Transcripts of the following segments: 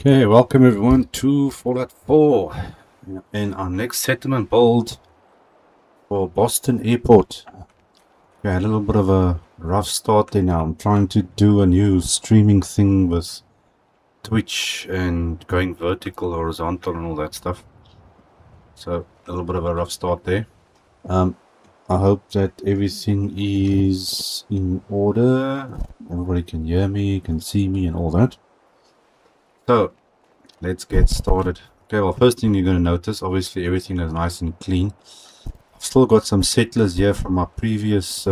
Okay, welcome everyone to Fallout 4 and our next settlement build for Boston Airport. Okay, a little bit of a rough start there now. I'm trying to do a new streaming thing with Twitch and going vertical, horizontal and all that stuff. So a little bit of a rough start there. I hope that everything is in order. Everybody can hear me, can see me and all that. So let's get started. Okay, well, first thing you're going to notice, obviously everything is nice and clean. I've still got some settlers here from my previous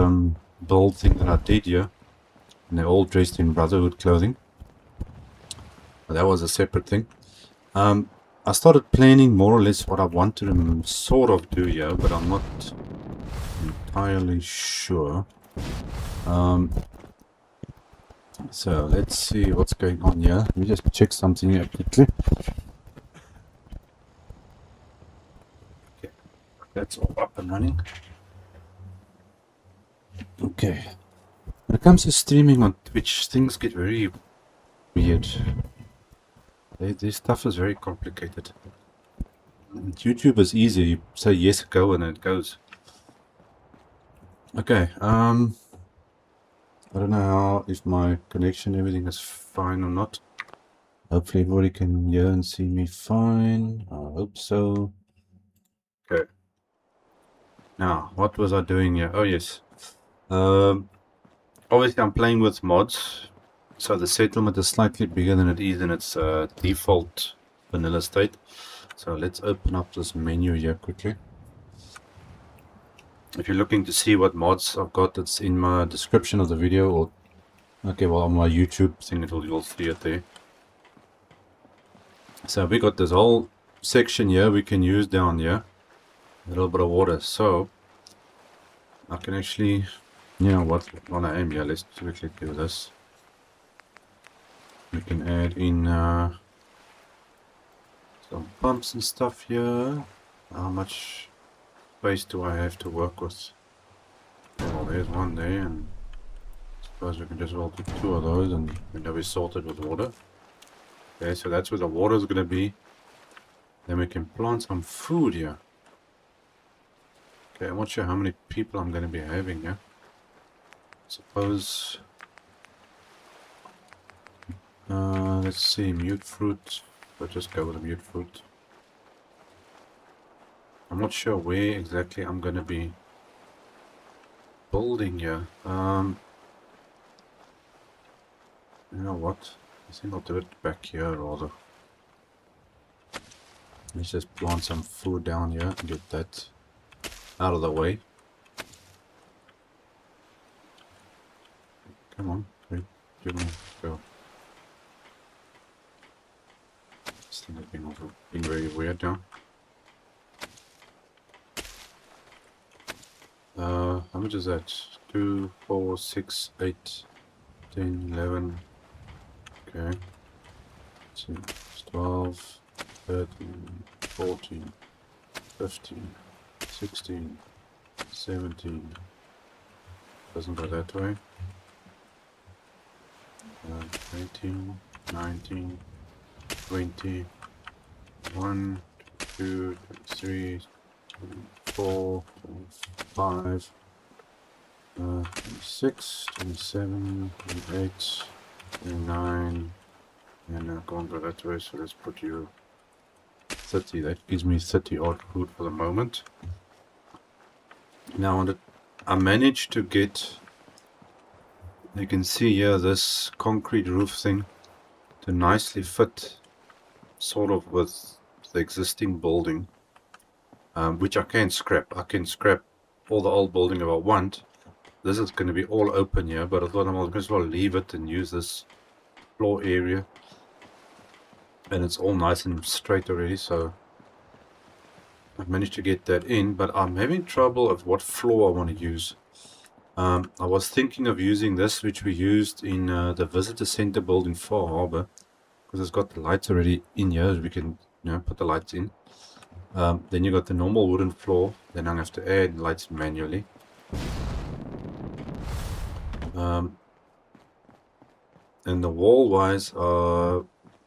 build thing that I did here. And they're all dressed in Brotherhood clothing. But that was a separate thing. I started planning more or less what I want to sort of do here, but I'm not entirely sure. So let's see what's going on here. Let me just check something here quickly. Okay, that's all up and running. Okay. When it comes to streaming on Twitch, things get very weird. This stuff is very complicated. YouTube is easy. You say yes, go, and it goes. Okay, I don't know how, if my connection, everything is fine or not. Hopefully everybody can hear and see me fine. I hope so. Okay. Now, what was I doing here? Oh, yes. Obviously, I'm playing with mods. So the settlement is slightly bigger than it is in its default vanilla state. So let's open up this menu here quickly. If you're looking to see what mods I've got, it's in my description of the video, or okay, well, on my YouTube thing, you'll see it there. So we got this whole section here we can use down here. A little bit of water. So I can actually, you know what, while I am here, let's quickly do this. We can add in some pumps and stuff here. How much space do I have to work with? Well, there's one there, and I suppose we can just well do two of those, and we know we're sorted with water. Okay, so that's where the water is going to be. Then we can plant some food here. Okay, I'm not sure how many people I'm going to be having here. Suppose, let's see, mute fruit. I'll just go with the mute fruit. I'm not sure where exactly I'm going to be building here. You know what? I think I'll do it back here rather. Let's just plant some food down here and get that out of the way. Come on, wait, give me go. This thing has been very weird now. How much is that? 2, 4, 6, 8, 10, 11. Okay. 12, 13, 14, 15, 16, 17. Doesn't go that way. 18, 19, 20, 1, 2, 3, 4, 5, 26, 27, 28, 29, and I can't go that way, so let's put you 30. That gives me 30 odd food for the moment. Now I managed to get, you can see here, this concrete roof thing to nicely fit sort of with the existing building, which I can scrap. I can scrap all the old building if I want. This is going to be all open here, but I thought I might as well leave it and use this floor area. And it's all nice and straight already, so I've managed to get that in, but I'm having trouble of what floor I want to use. I was thinking of using this, which we used in the visitor center building for Harbor, because it's got the lights already in here, so we can, you know, put the lights in. Then you got the normal wooden floor, then I have to add lights manually. And the wall wise,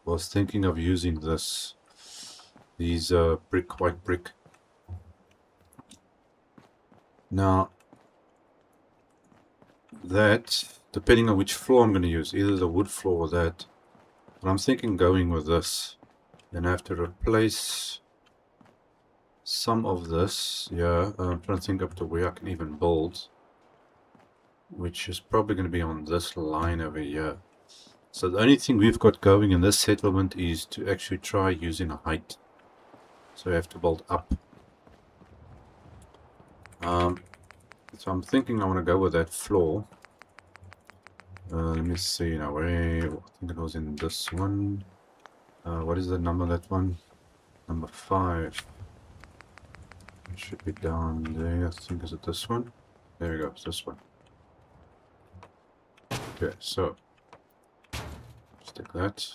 was thinking of using these white brick. Now, that, depending on which floor I'm going to use, either the wood floor or that, but I'm thinking going with this. Then I have to replace some of this. Yeah, I'm trying to think up to where I can even build, which is probably going to be on this line over here. So the only thing we've got going in this settlement is to actually try using a height. So we have to build up. So I'm thinking I want to go with that floor. Let me see now. I think it was in this one. What is the number of that one? Number 5. It should be down there. I think is it this one? There we go. It's this one. Okay, so stick that.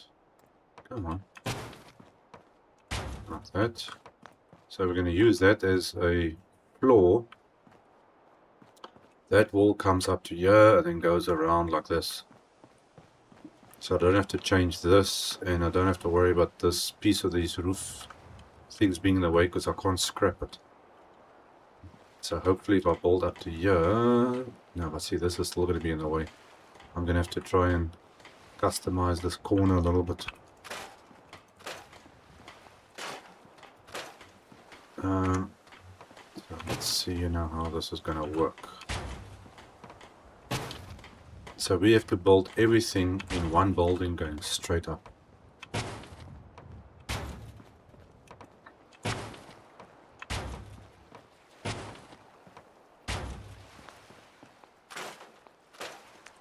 Come on. Like that. So we're going to use that as a floor. That wall comes up to here and then goes around like this. So I don't have to change this, and I don't have to worry about this piece of these roof things being in the way because I can't scrap it. So hopefully if I build up to here... No, but see, this is still going to be in the way. I'm going to have to try and customize this corner a little bit. So let's see now how this is going to work. So we have to build everything in one building going straight up.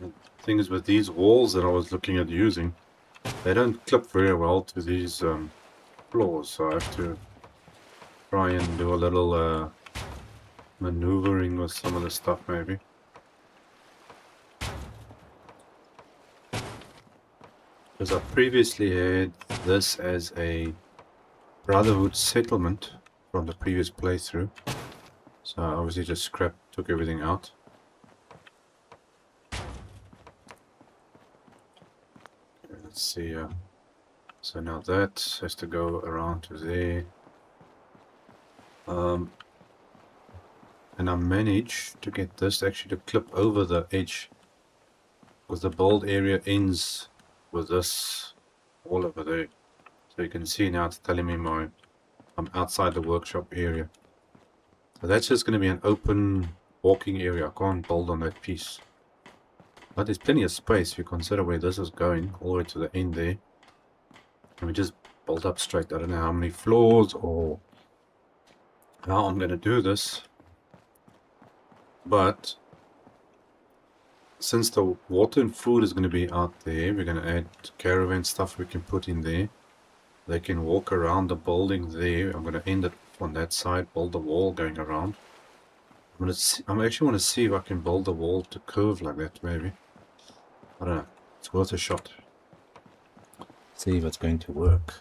The thing is, with these walls that I was looking at using, they don't clip very well to these floors, so I have to try and do a little maneuvering with some of the stuff maybe. Because I previously had this as a Brotherhood settlement from the previous playthrough. So I obviously just took everything out. Okay, let's see. So now that has to go around to there. And I managed to get this actually to clip over the edge. Because the bold area ends with this all over there. So you can see now it's telling me I'm outside the workshop area. So that's just going to be an open walking area. I can't build on that piece. But there's plenty of space if you consider where this is going, all the way to the end there. And we just build up straight. I don't know how many floors or how I'm going to do this. But since the water and food is going to be out there, we're going to add caravan stuff we can put in there. They can walk around the building there. I'm going to end it on that side, build the wall going around. I actually want to see if I can build the wall to curve like that, maybe. I don't know. It's worth a shot. See if it's going to work.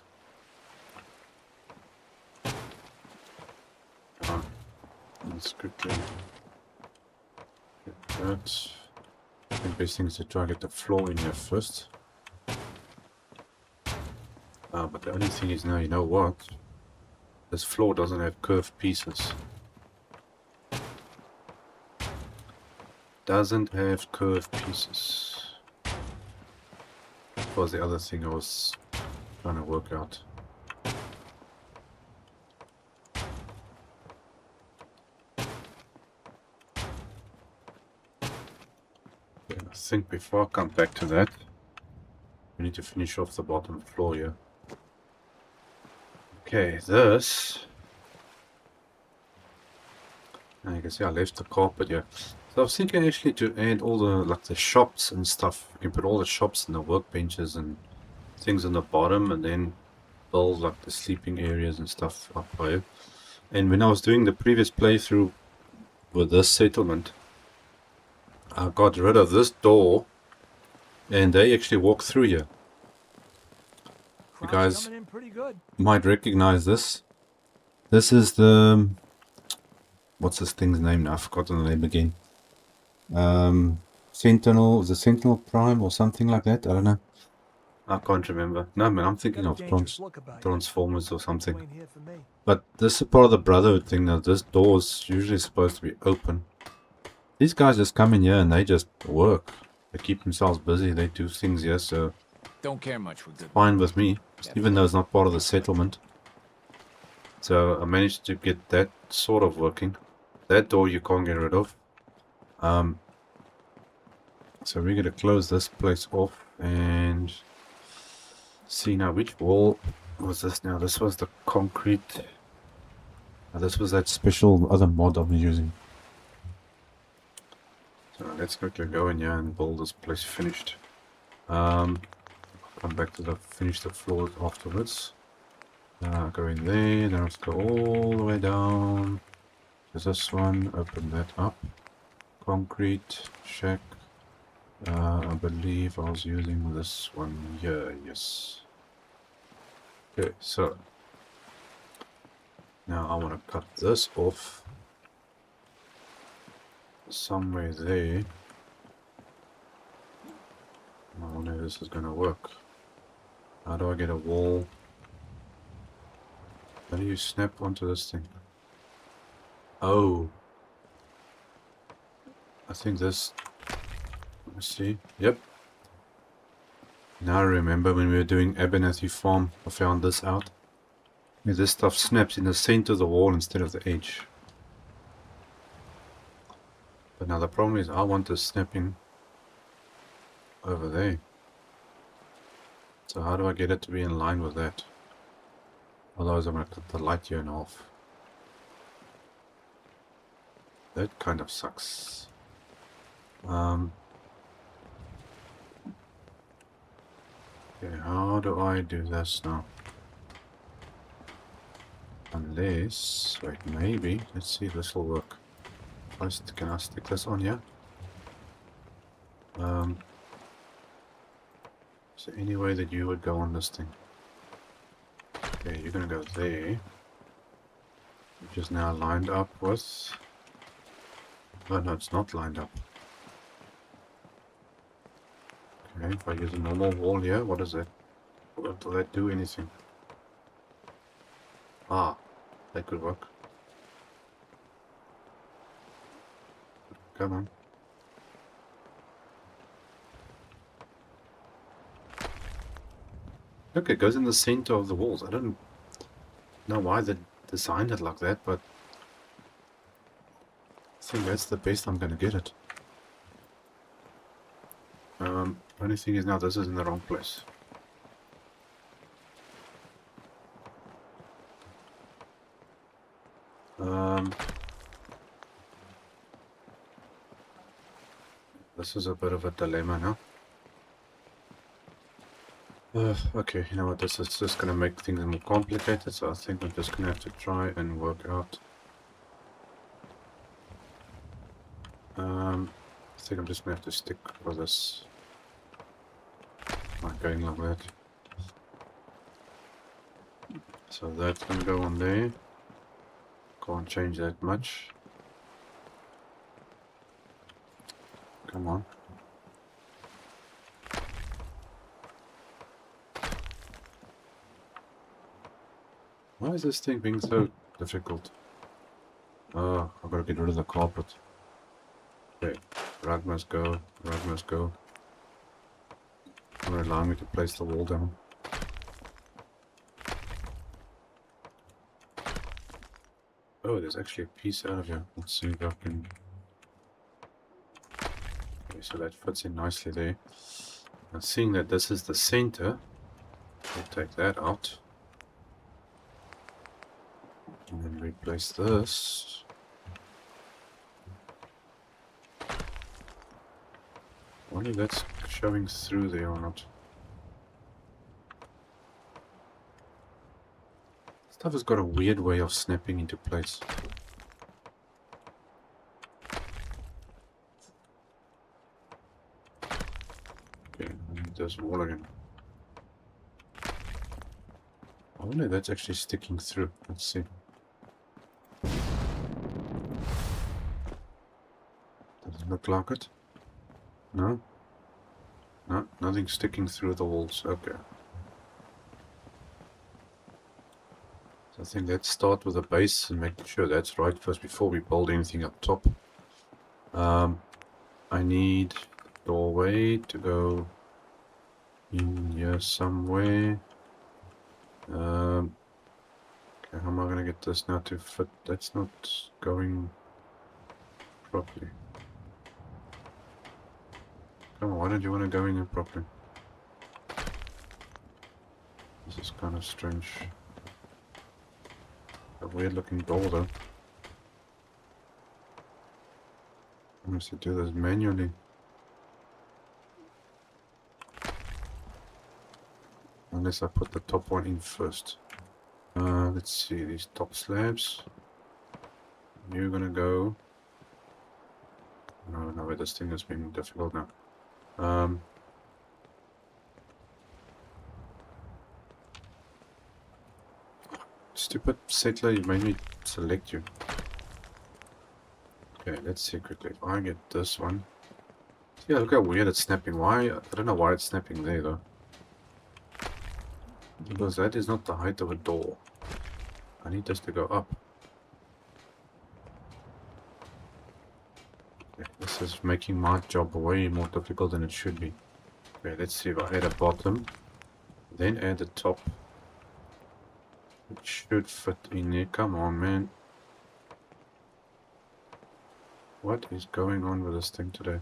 Let's quickly get that. I think best thing is to try and get the floor in here first. But the only thing is now, you know what? This floor doesn't have curved pieces. Doesn't have curved pieces. That was the other thing I was trying to work out. I think before I come back to that, we need to finish off the bottom floor here. Okay, this. Now you can see I left the carpet here. So I was thinking actually to add all the shops and stuff. You can put all the shops and the workbenches and things on the bottom, and then build like the sleeping areas and stuff up higher. And when I was doing the previous playthrough with this settlement, I got rid of this door, and they actually walk through here. You guys might recognize this. This is the... What's this thing's name now? I've forgotten the name again. Sentinel, is it Sentinel Prime or something like that? I don't know. I can't remember. No, man, I'm thinking of Transformers or something. But this is part of the Brotherhood thing now. This door is usually supposed to be open. These guys just come in here and they just work. They keep themselves busy. They do things here, so don't care much for good. Fine with me, even though it's not part of the settlement. So I managed to get that sort of working. That door you can't get rid of. So we're going to close this place off and see now which wall was this now. This was the concrete. This was that special other mod I'm using. So let's quickly go in here and build this place finished. Come back to finish the floors afterwards. Go in there, then let's go all the way down. There's this one, open that up. Concrete, shack. I believe I was using this one here, yes. Okay, so now I want to cut this off somewhere there. I wonder if this is going to work. How do I get a wall? How do you snap onto this thing? Oh. I think this... Let's see. Yep. Now I remember when we were doing Abernathy Farm, I found this out. This stuff snaps in the center of the wall instead of the edge. But now the problem is I want this snapping over there. So how do I get it to be in line with that? Otherwise I'm going to cut the light here in half. That kind of sucks. Okay, how do I do this now? Unless, wait, maybe, let's see if this will work. First, can I stick this on here? Is there any way that you would go on this thing? Okay, you're gonna go there. Which is now lined up with... Oh no, it's not lined up. Okay, if I use a normal wall here, what is that? Will that do anything? Ah, that could work. Come on. Look, it goes in the center of the walls. I don't know why they designed it like that, but I think that's the best I'm gonna get it. Only thing is now this is in the wrong place. This is a bit of a dilemma now. Okay, you know what, this is just gonna make things more complicated, so I think I'm just gonna have to try and work out. I think I'm just gonna have to stick with this. Not going like that. So that's gonna go on there. Can't change that much. Come on. Why is this thing being so difficult? Oh, I've got to get rid of the carpet. Okay, rug must go, rug must go. Don't allow me to place the wall down. Oh, there's actually a piece out of here. Let's see if I can... Okay, so that fits in nicely there. Now seeing that this is the center, we'll take that out. And then replace this. I wonder if that's showing through there or not. Stuff has got a weird way of snapping into place. Okay, I need this wall again. I wonder if that's actually sticking through. Let's see. Doesn't look like it. No? No, nothing sticking through the walls. Okay. So I think let's start with the base and make sure that's right first before we build anything up top. I need doorway to go in here somewhere. Okay, how am I gonna get this now to fit? That's not going properly. Come on, why don't you want to go in here properly? This is kind of strange. A weird looking door though. I must do this manually. Unless I put the top one in first. Let's see, these top slabs. You're gonna go... No, this thing is being difficult now. Stupid settler, you made me select you. Okay, let's see quickly. If I get this one... Yeah, look how weird it's snapping. Why? I don't know why it's snapping there though. Because that is not the height of a door. I need this to go up. Okay, this is making my job way more difficult than it should be. Okay, let's see if I add a bottom. Then add the top. It should fit in there. Come on, man. What is going on with this thing today?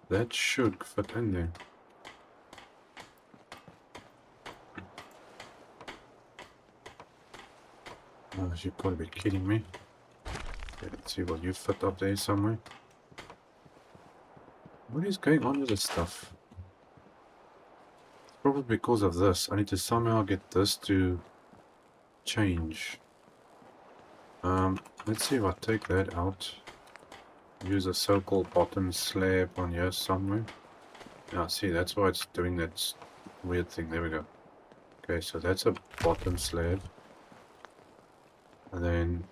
That should fit in there. Oh, you've got to be kidding me. Okay, let's see what you fit up there somewhere. What is going on with this stuff? It's probably because of this. I need to somehow get this to change. Let's see if I take that out. Use a so-called bottom slab on here somewhere. Yeah, see, that's why it's doing that weird thing. There we go. Okay, so that's a bottom slab. And then...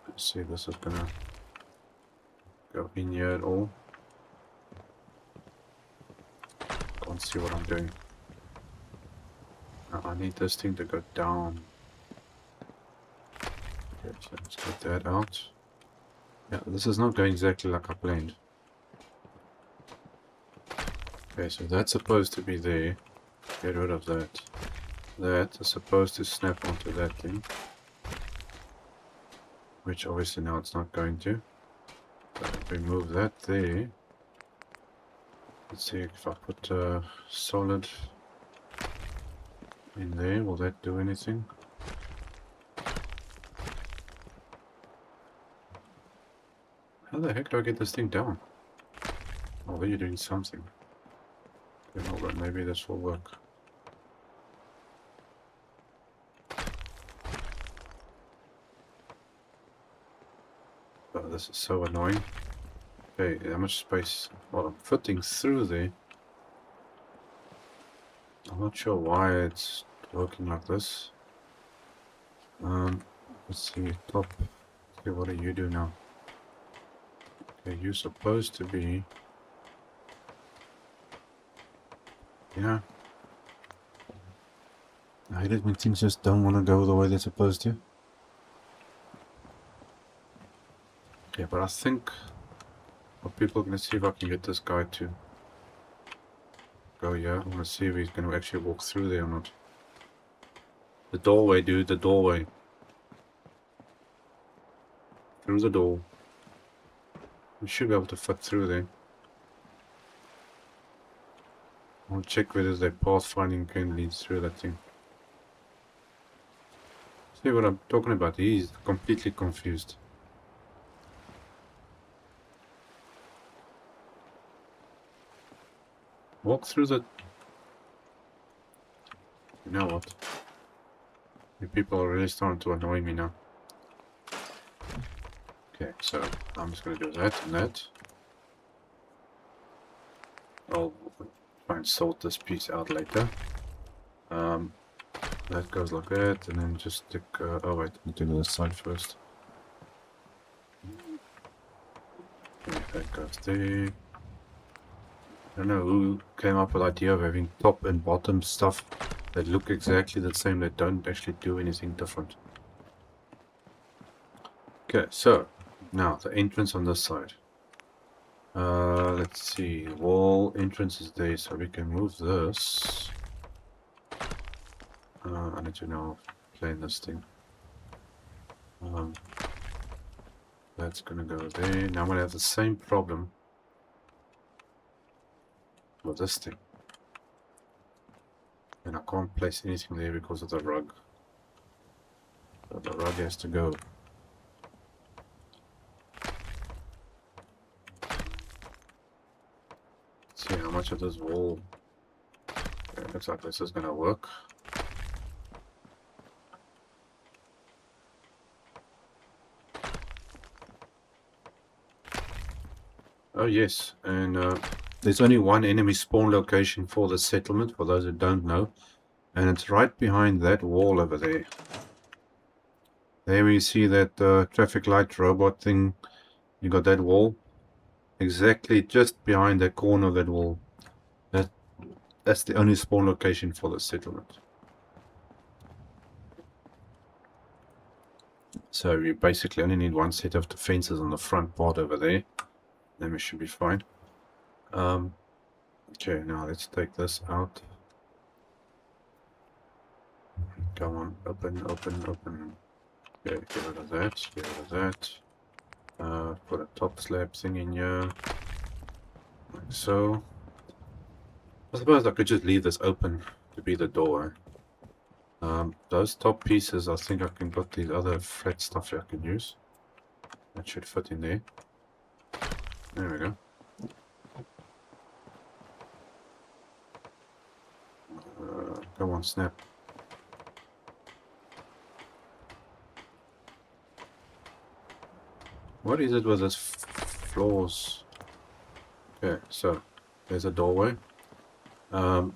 let's see, this is gonna go in here at all. Can't see what I'm doing. Now I need this thing to go down. Okay, so let's get that out. Yeah, this is not going exactly like I planned. Okay, so that's supposed to be there. Get rid of that. That is supposed to snap onto that thing. Which obviously now it's not going to. So remove that there. Let's see if I put a solid in there, will that do anything? How the heck do I get this thing down? Oh, you're doing something. Okay, hold on, maybe this will work. Oh, this is so annoying. Okay, how much space? Well, I'm fitting through there. I'm not sure why it's working like this. Let's see, top. Okay, what do you do now? Okay, you're supposed to be... yeah. I hate it when things just don't want to go the way they're supposed to. Okay, but I think what people are going to see if I can get this guy to go here. I want to see if he's going to actually walk through there or not. The doorway, dude, the doorway. Through the door. We should be able to fit through there. I'll check whether the pathfinding can lead through that thing. See what I'm talking about? He's completely confused. Walk through the... you know what? You people are really starting to annoy me now. Okay, so I'm just going to do that and that. I'll try and sort this piece out later. That goes like that, and then just stick... oh wait, let me do the other side first. That goes there. I don't know who came up with the idea of having top and bottom stuff that look exactly the same, that don't actually do anything different. Okay, so now the entrance on this side. Let's see, wall entrance is there, so we can move this. I need to now plan this thing. That's gonna go there. Now I'm gonna have the same problem with this thing. And I can't place anything there because of the rug. So the rug has to go. Let's see how much of this wall. Okay, it looks like this is gonna work. Oh yes, and there's only one enemy spawn location for the settlement, for those who don't know. And it's right behind that wall over there. There we see that traffic light robot thing. You got that wall. Exactly just behind that corner of that wall. That's the only spawn location for the settlement. So we basically only need one set of defenses on the front part over there. Then we should be fine. Okay, now let's take this out. Come on, open, open, open. Okay, get rid of that, get rid of that. Put a top slab thing in here. Like so. I suppose I could just leave this open to be the door. Those top pieces, I think I can put these other flat stuff I can use. That should fit in there. There we go. Come on, snap. What is it with this floors? Okay, so there's a doorway. And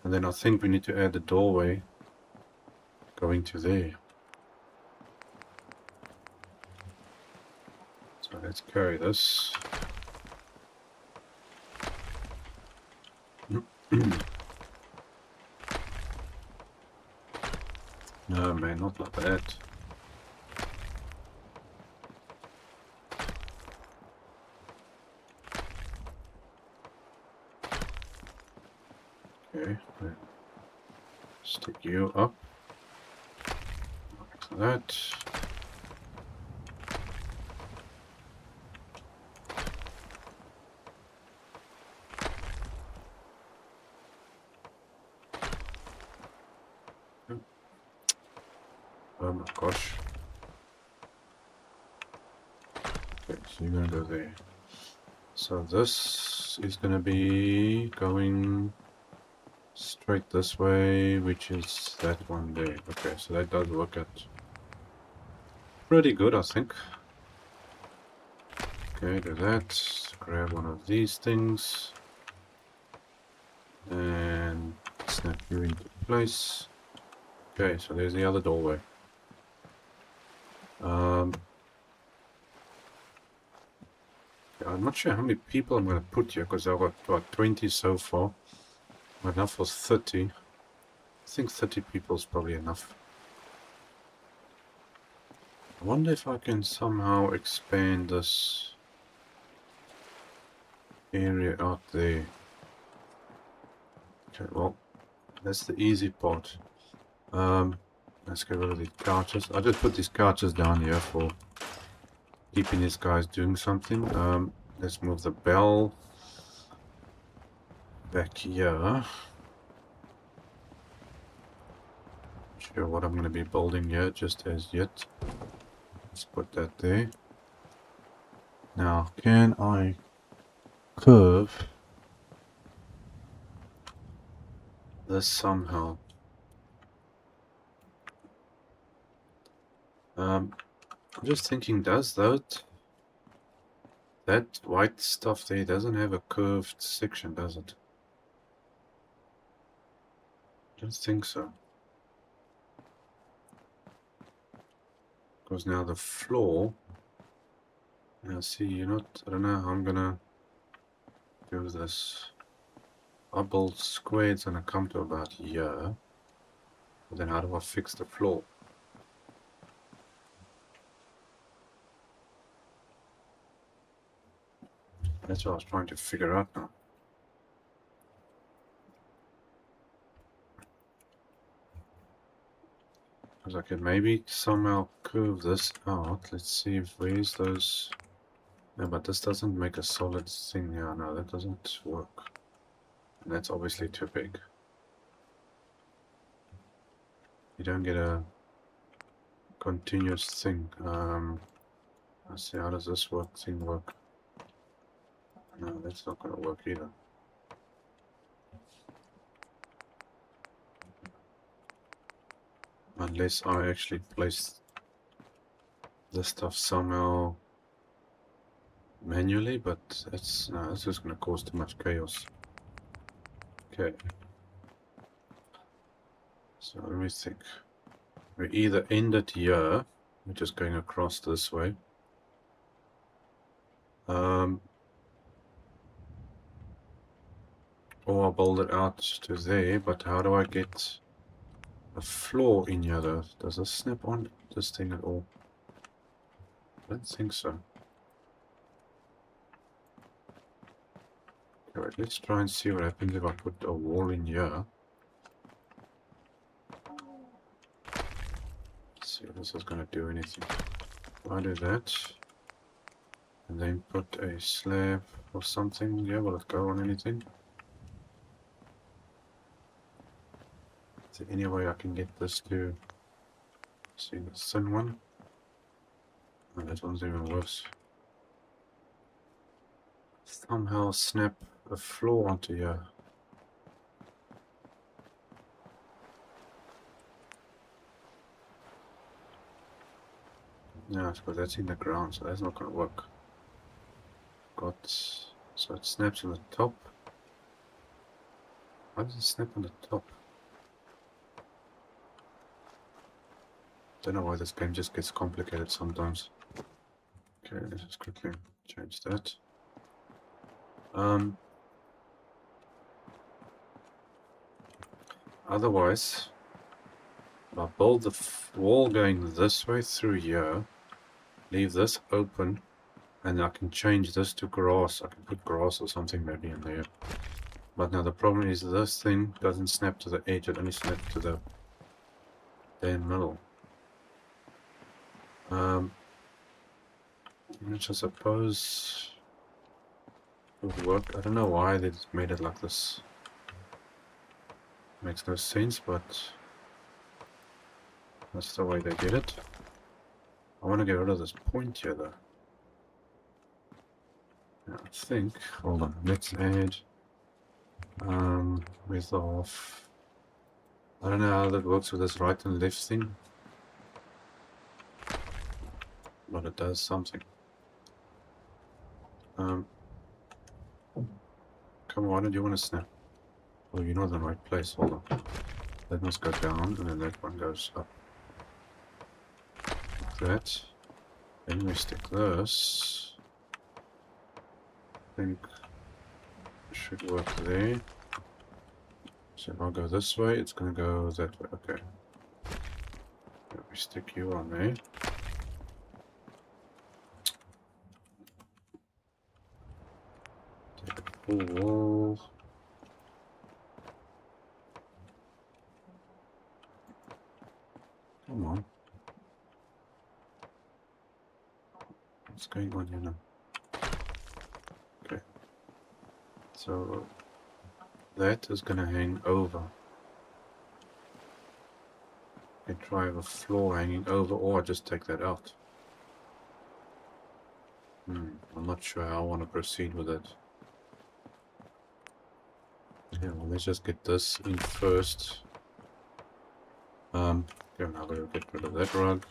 then I think we need to add the doorway going to there. So let's carry this. No man, not like that. Okay, stick you up like that. Oh my gosh. Okay, so you're gonna go there. So this is gonna be going straight this way, which is that one there. Okay, so that does work out pretty good, I think. Okay, do that. Grab one of these things. And snap you into place. Okay, so there's the other doorway. I'm not sure how many people I'm going to put here, because I've got about 20 so far. Enough for 30. I think 30 people is probably enough. I wonder if I can somehow expand this area out there. Okay, well, that's the easy part. Let's get rid of these couches. I just put these couches down here for keeping these guys doing something. Let's move the bell back here. Not sure what I'm going to be building here just as yet. Let's put that there. Now, can I curve this somehow? I'm just thinking, does that white stuff there doesn't have a curved section, does it? Don't think so. Because now the floor Now see, I don't know how I'm gonna do this. Our bolt square is gonna come to about here. But then how do I fix the floor? That's what I was trying to figure out now. Because I could maybe somehow curve this out. Let's see if where's those. No, but this doesn't make a solid thing. Yeah, no, that doesn't work. And that's obviously too big. You don't get a continuous thing. Let's see, how does this thing work? No, that's not going to work either. Unless I actually place this stuff somehow manually, but that's just going to cause too much chaos. Okay. So let me think. We either end it here, we're just going across this way. Or I'll build it out to there, but how do I get a floor in here though? Does this snap on this thing at all? I don't think so. Alright, let's try and see what happens if I put a wall in here. Let's see if this is going to do anything. If I do that, and then put a slab or something, yeah, will it go on anything? Is there any way I can get this to see the thin one? Oh, that one's even worse. Somehow snap a floor onto here. Yeah, I suppose that's in the ground, so that's not going to work. So it snaps on the top. Why does it snap on the top? Don't know why this game just gets complicated sometimes. Okay, let's just quickly change that. Otherwise, if I build the wall going this way through here, leave this open, and I can change this to grass. I can put grass or something maybe in there. But now the problem is this thing doesn't snap to the edge, it only snaps to the damn middle. Which I suppose would work. I don't know why they made it like this. Makes no sense, but that's the way they did it. I want to get rid of this point here though. Yeah, I think, hold on, let's add width of, I don't know how that works with this right and left thing, but it does something. Come on, why don't you want to snap? Oh, you're not in the right place, hold on. That must go down, and then that one goes up. Like that. Then we stick this. I think it should work there. So if I go this way, it's going to go that way. Okay. Let me stick you on there. Take a full wall. Come on. What's going on here now? Okay. So that is going to hang over. I can try a floor hanging over, or I just take that out. I'm not sure how I want to proceed with it. Yeah, well, let's just get this in first. Okay, now we'll get rid of that rug.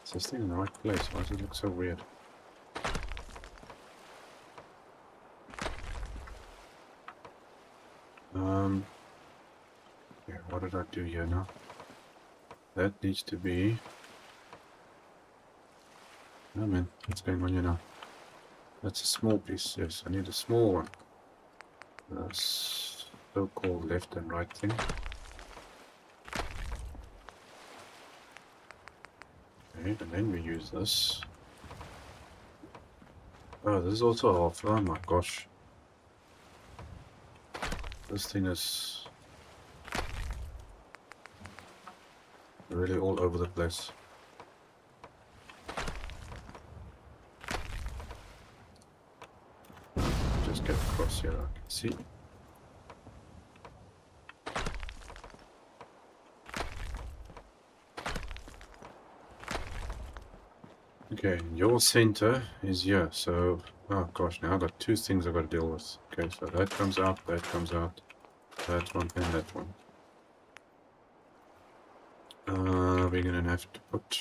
Is this thing in the right place? Why does it look so weird? Yeah, what did I do here now? That needs to be... Oh man, what's going on here now? That's a small piece, yes, I need a small one. So-called left and right thing. Okay, and then we use this. Oh, this is also off. Oh my gosh. This thing is really all over the place. Just get across here, I can see. Okay, your center is here, so... Oh gosh, now I've got two things I've got to deal with. Okay, so that comes out, that one, and that one. We're gonna have to put...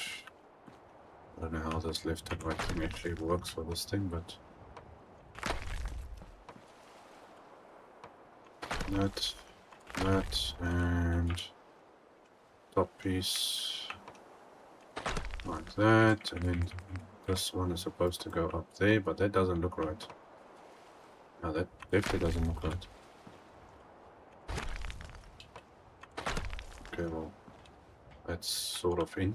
I don't know how this left and right thing actually works for this thing, but... That, and... Top piece... Like that, and then this one is supposed to go up there, but that doesn't look right. No, that definitely doesn't look right. Okay, well, that's sort of in.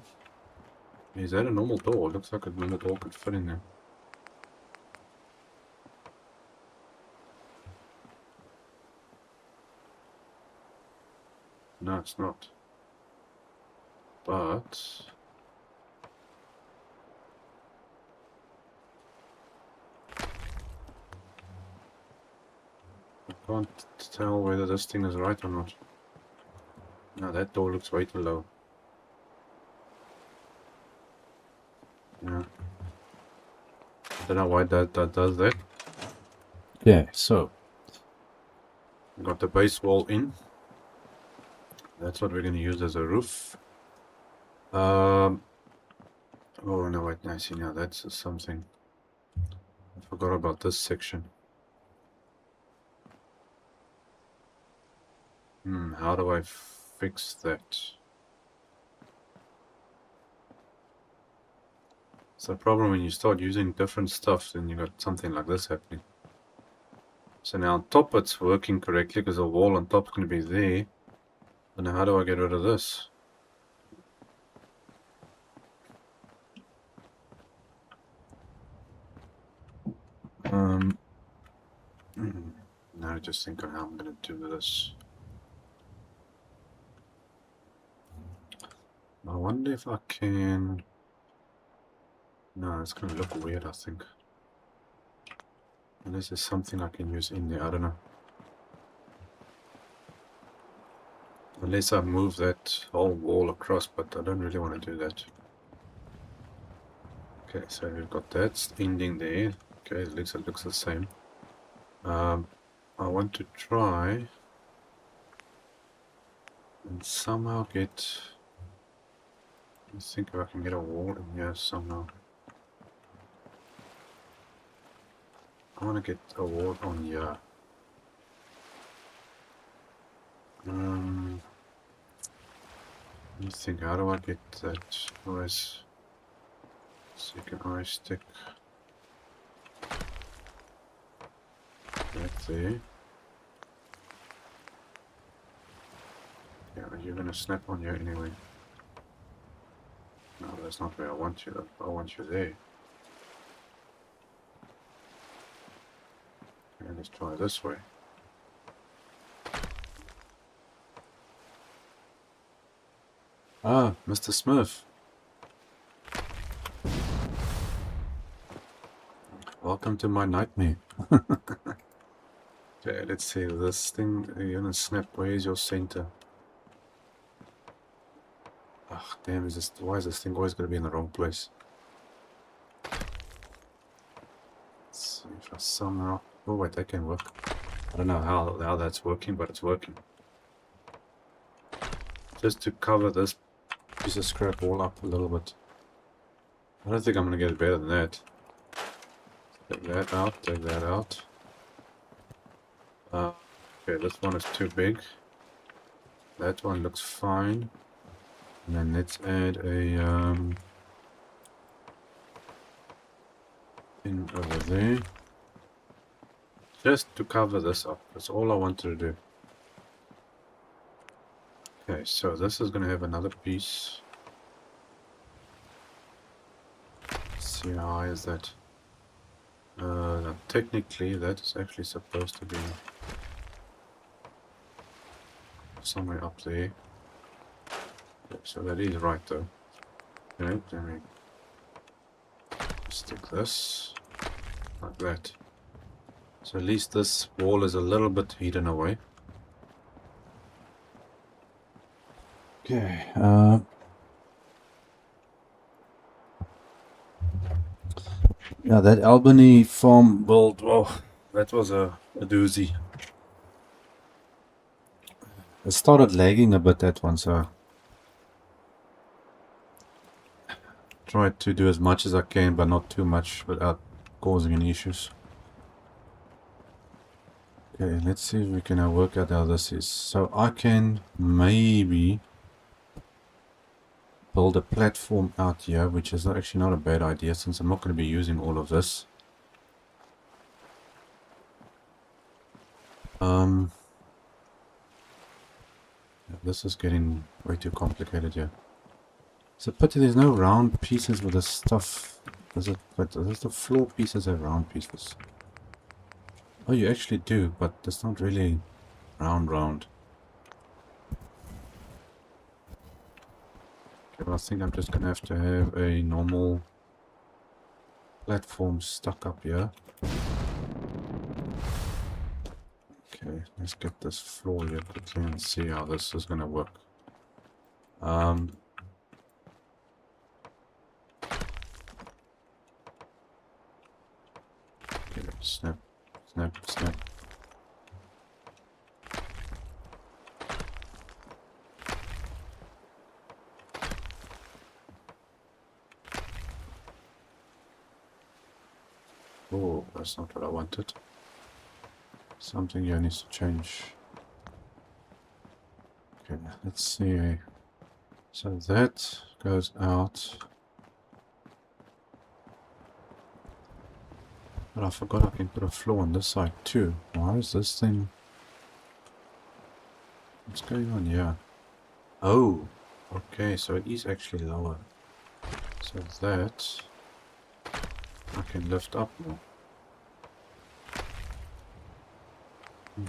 Is that a normal door? It looks like a normal door could fit in there. No, it's not. But... I can't tell whether this thing is right or not. No, that door looks way too low. Yeah. I don't know why that does that. Yeah, so we got the base wall in. That's what we're going to use as a roof. Oh no, wait, I see now. That's something. I forgot about this section. How do I fix that? It's the problem when you start using different stuff, then you got something like this happening. So now on top it's working correctly because the wall on top is going to be there. And now how do I get rid of this? Now I just think on how I'm going to do this. I wonder if I can... No, it's going to look weird, I think. Unless there's something I can use in there, I don't know. Unless I move that whole wall across, but I don't really want to do that. Okay, so we've got that ending there. Okay, it looks the same. I want to try and somehow get... Let's think if I can get a wall in here somehow. I want to get a wall on here. Let me think, how do I get that? Where's second eye stick? That there. Yeah, you're gonna snap on here anyway. No, that's not where I want you. I want you there. Okay, let's try this way. Ah, Mr. Smith. Welcome to my nightmare. Okay, let's see. This thing, you're gonna snap. Where is your center? Ah, damn, why is this thing always gonna be in the wrong place? Let's see if I somehow... Oh wait, that can work. I don't know how that's working, but it's working. Just to cover this piece of scrap wall up a little bit. I don't think I'm gonna get it better than that. Take that out, take that out. Okay, this one is too big. That one looks fine. And then let's add a thing over there. Just to cover this up. That's all I wanted to do. Okay, so this is going to have another piece. Let's see how high is that. Technically that is actually supposed to be somewhere up there. Okay, so that is right though. Okay, then we stick this like that. So at least this wall is a little bit hidden away. Okay, yeah, that Albany farm build, oh, that was a doozy. It started lagging a bit, that one, so tried to do as much as I can, but not too much without causing any issues. Okay, let's see if we can work out how this is. So I can maybe build a platform out here, which is actually not a bad idea since I'm not going to be using all of this. This is getting way too complicated here. It's a pity there's no round pieces with this stuff. Does the floor pieces have round pieces? Oh, you actually do, but it's not really round. Okay, well, I think I'm just gonna have to have a normal platform stuck up here. Okay, let's get this floor here quickly and see how this is gonna work. Okay, snap. Oh, that's not what I wanted. Something here needs to change. Okay, let's see. So that goes out. But I forgot I can put a floor on this side too. Why is this thing... What's going on here? Oh, okay, so it is actually lower. So that I can lift up more.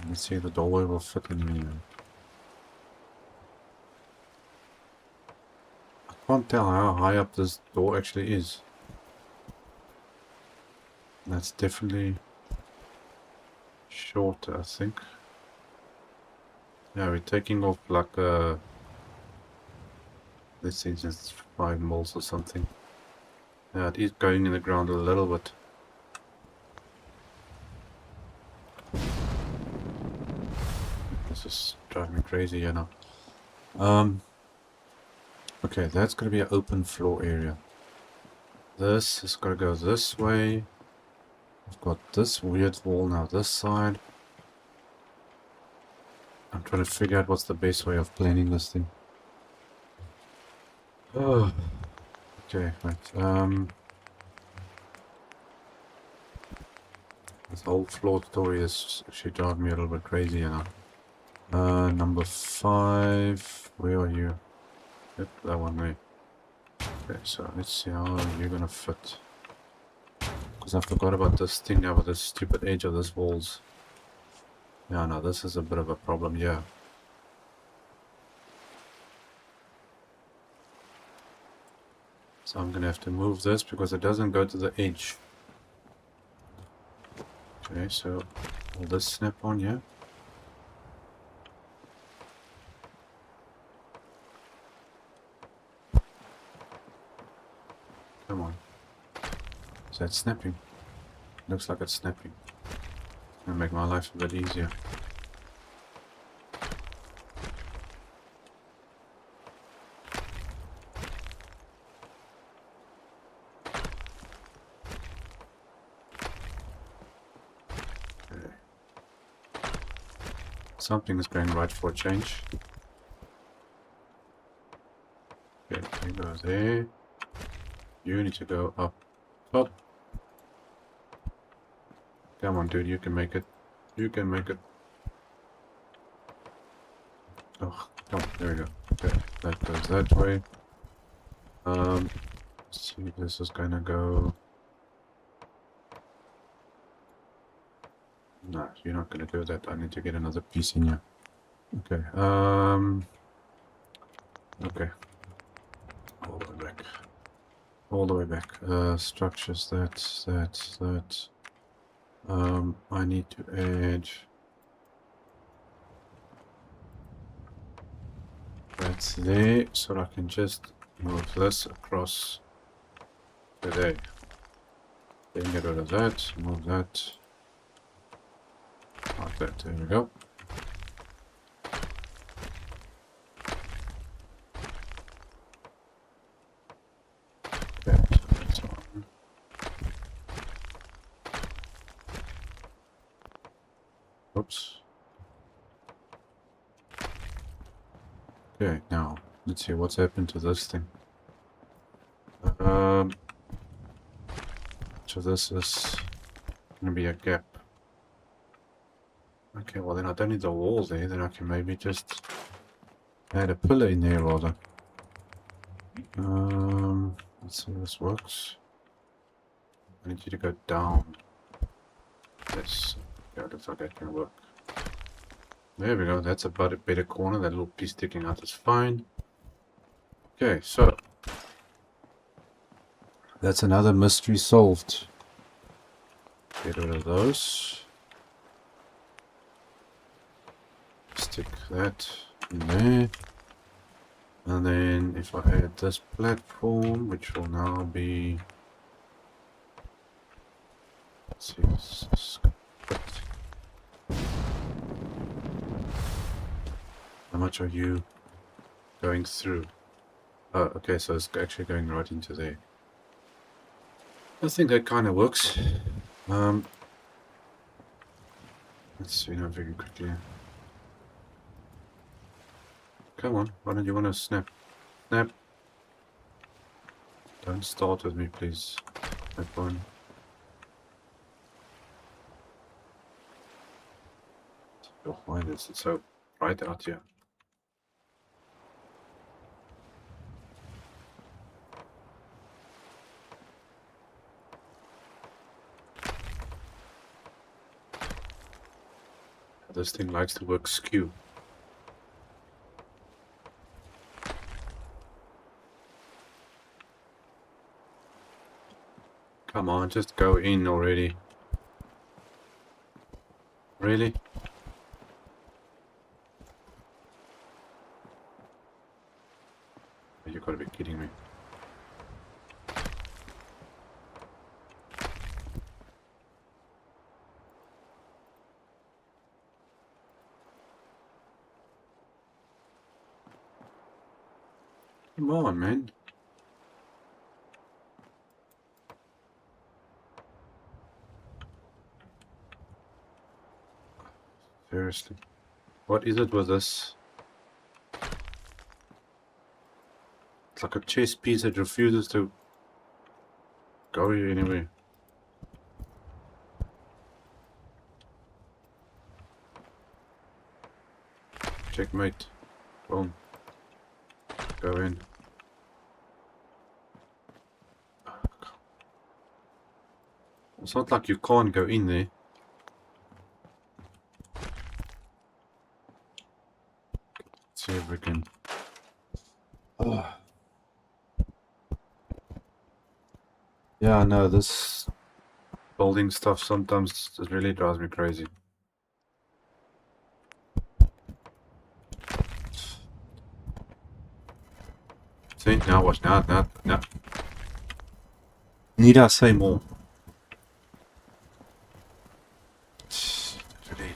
Let's see if the doorway will fit in here. I can't tell how high up this door actually is. That's definitely shorter, I think. Yeah, we're taking off like let's say just 5 mils or something. Yeah, it is going in the ground a little bit. This is driving me crazy here now. Okay, that's gonna be an open floor area. This is gonna go this way. I've got this weird wall now this side. I'm trying to figure out what's the best way of planning this thing. Oh, okay, right. This whole floor story is actually driving me a little bit crazy now. Number 5. Where are you? Yep, that one way. Okay, so let's see how you're gonna fit. Because I forgot about this thing now with this stupid edge of this walls. Yeah, no, this is a bit of a problem, yeah. So I'm gonna have to move this because it doesn't go to the edge. Okay, so will this snap on here? Come on. Is that snapping? Looks like it's snapping. It's gonna make my life a bit easier. Okay. Something is going right for a change. there. You need to go up top. Come on, dude, you can make it. You can make it. Oh, come on, there we go. Okay, that goes that way. Let's see, this is gonna go. No, you're not gonna do that. I need to get another piece in here. Okay, okay. All the way back. All the way back. Structures, that. I need to add. That's there, so I can just move this across to there. Then get rid of that, move that. Like that, there we go. Okay, so that's on. Oops. Okay, now let's see what's happened to this thing. So this is gonna be a gap. Okay, well then I don't need the wall there, then I can maybe just add a pillar in there rather. Let's see if this works. I need you to go down. Yes, yeah, looks like that can work. There we go, that's about a better corner. That little piece sticking out is fine. Okay, so that's another mystery solved. Get rid of those. Stick that in there. And then if I add this platform, which will now be... Let's see, this is... How much are you going through? Oh, okay, so it's actually going right into there. I think that kind of works. Let's see now very quickly. Come on, why don't you want to snap? Snap! Don't start with me, please. That one. Oh, why is it so bright out here? This thing likes to work skew. Come on, just go in already. Really? You gotta be kidding me. Come on, man. Seriously. What is it with this? It's like a chess piece that refuses to go anywhere. Checkmate. Boom. Go in. It's not like you can't go in there. Let's see if we can. Oh. Yeah, no, this building stuff sometimes it really drives me crazy. See, now watch, now. Need I say more? Really.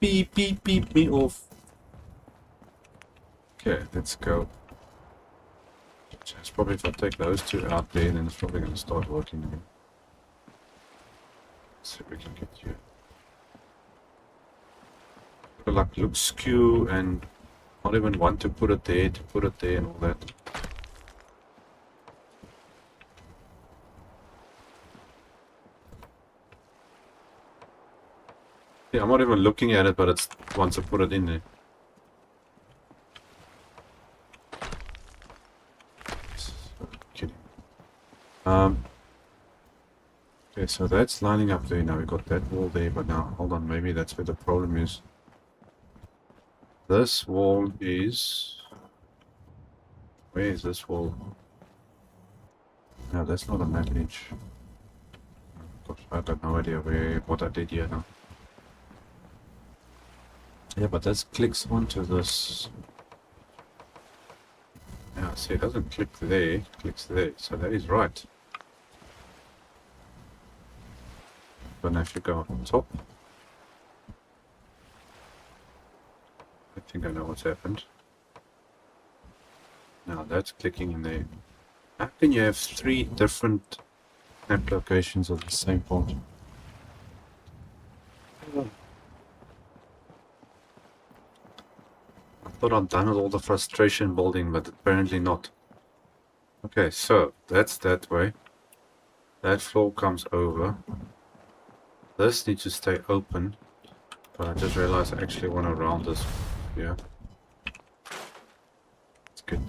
Beep me off. Okay, let's go. It's probably if I take those two out there, then it's probably going to start working again. Let's see if we can get you. Like look skew and Not even want to put it there and all that. Yeah, I'm not even looking at it, but it wants to put it in there. Kidding. Okay, so that's lining up there. Now we got that wall there, but now hold on, maybe that's where the problem is. This wall is... Where is this wall? No, that's not on that edge. Gosh, I got no idea what I did here now. Yeah, but this clicks onto this. Yeah, see, it doesn't click there, it clicks there. So that is right. But now if you go on top, I think I know what's happened. Now that's clicking in there. How can you have 3 different applications of the same part? I thought I'm done with all the frustration building, but apparently not. Okay, so that's that way. That floor comes over. This needs to stay open. But I just realized I actually want to round this. Yeah. Let's get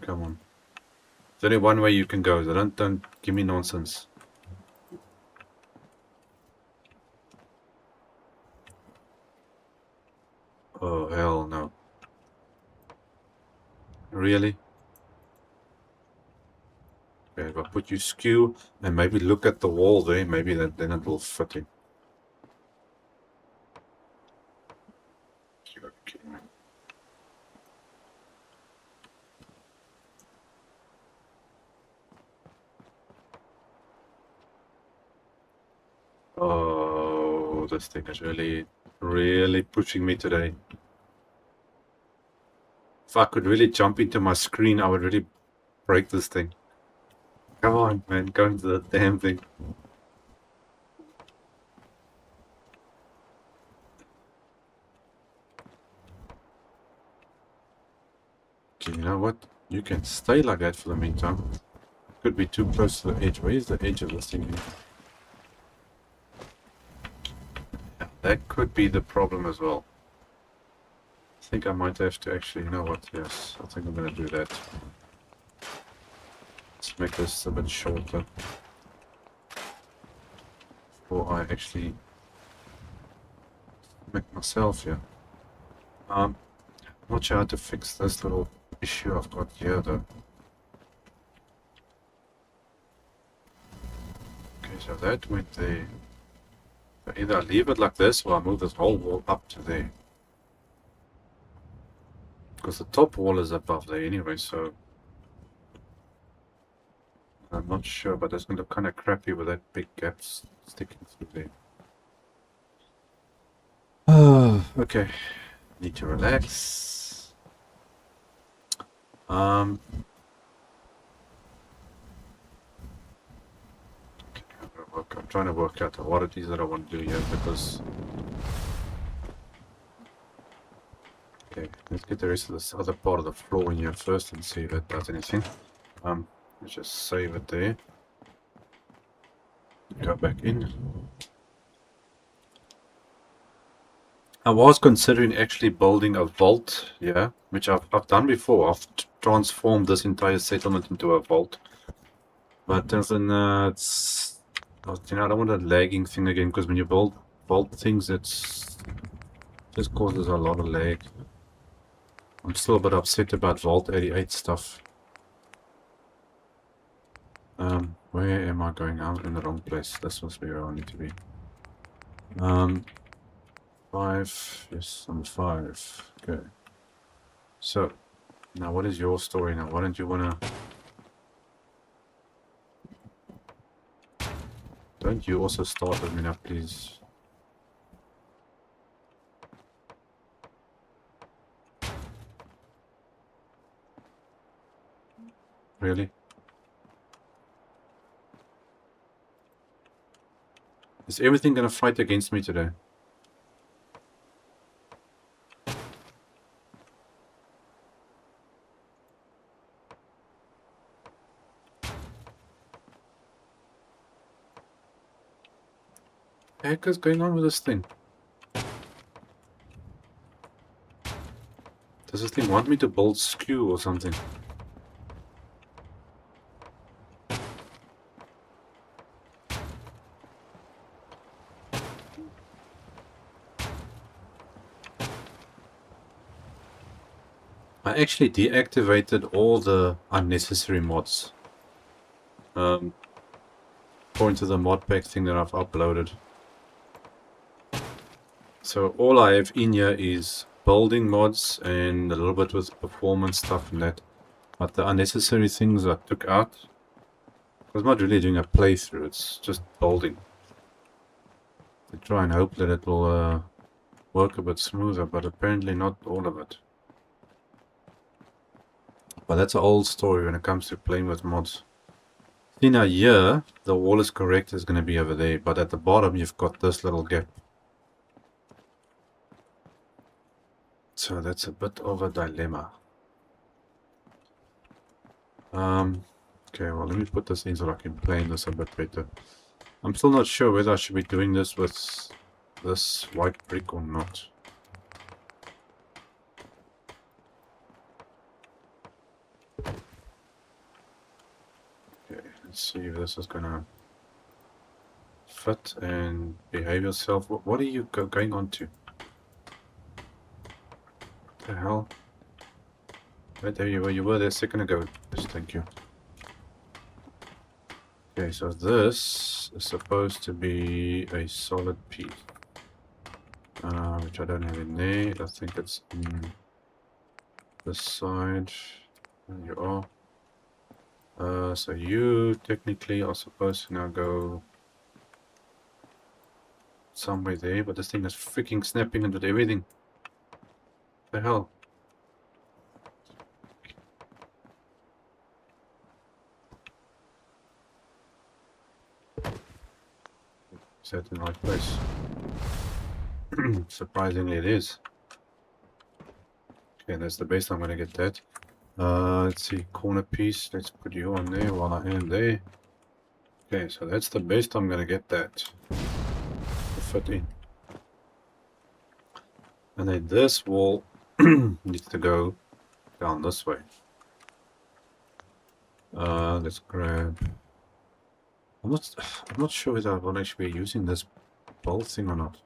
come on. There's only one way you can go, so don't give me nonsense. Oh hell no. Really? Okay, if I put you skew and maybe look at the wall there, maybe then it will fit in. You're kidding me. Oh, this thing is really pushing me today. If I could really jump into my screen, I would really break this thing. Come on, man, go into the damn thing. Okay, you know what? You can stay like that for the meantime. Could be too close to the edge. Where is the edge of this thing? Yeah, that could be the problem as well. I think I might have to actually, you know what? Yes, I think I'm going to do that. Let's make this a bit shorter. Before I actually make myself here. I'm not sure how to fix this little issue I've got here though. Okay, so that went there. So either I leave it like this or I move this whole wall up to there. Because the top wall is above there anyway, so I'm not sure, but it's going to look kind of crappy with that big gap sticking through there. Oh, okay. Need to relax. Okay, I'm trying to work out what it is that I want to do here because... Okay, let's get the rest of this other part of the floor in here first and see if it does anything. Let's just save it there. Go back in. I was considering actually building a vault, yeah, which I've done before. I've transformed this entire settlement into a vault. But then it's... You know, I don't want a lagging thing again, because when you build vault things, it's just causes a lot of lag. I'm still a bit upset about Vault 88 stuff. Where am I going? I'm in the wrong place. This must be where I need to be. 5. Yes, I'm 5. Okay. So, now what is your story now? Why don't you wanna... Don't you also start with me now, please? Really? Is everything gonna fight against me today? What the heck is going on with this thing? Does this thing want me to build skew or something? I actually deactivated all the unnecessary mods. According to the mod pack thing that I've uploaded. So all I have in here is building mods and a little bit with performance stuff and that. But the unnecessary things I took out. I was not really doing a playthrough, it's just building. To try and hope that it will work a bit smoother, but apparently not all of it. But that's an old story when it comes to playing with mods. See now here, the wall is correct, is going to be over there, but at the bottom you've got this little gap. So that's a bit of a dilemma. Okay, well let me put this in so I can play this a bit better. I'm still not sure whether I should be doing this with this white brick or not. Okay, let's see if this is gonna fit and behave yourself. What are you going on to? What the hell? Right there you were there a second ago. Yes, thank you. Okay, so this is supposed to be a solid piece. Which I don't have in there. I think it's in this side. There you are. So you technically are supposed to now go somewhere there, but this thing is freaking snapping into everything. What the hell? Is that in the right place? Surprisingly it is. Okay, that's the best I'm gonna get that. Let's see, corner piece, let's put you on there while I am there. Okay, so that's the best I'm gonna get that to fit in. And then this wall needs to go down this way. Let's grab... I'm not sure whether I will actually be using this bolt thing or not.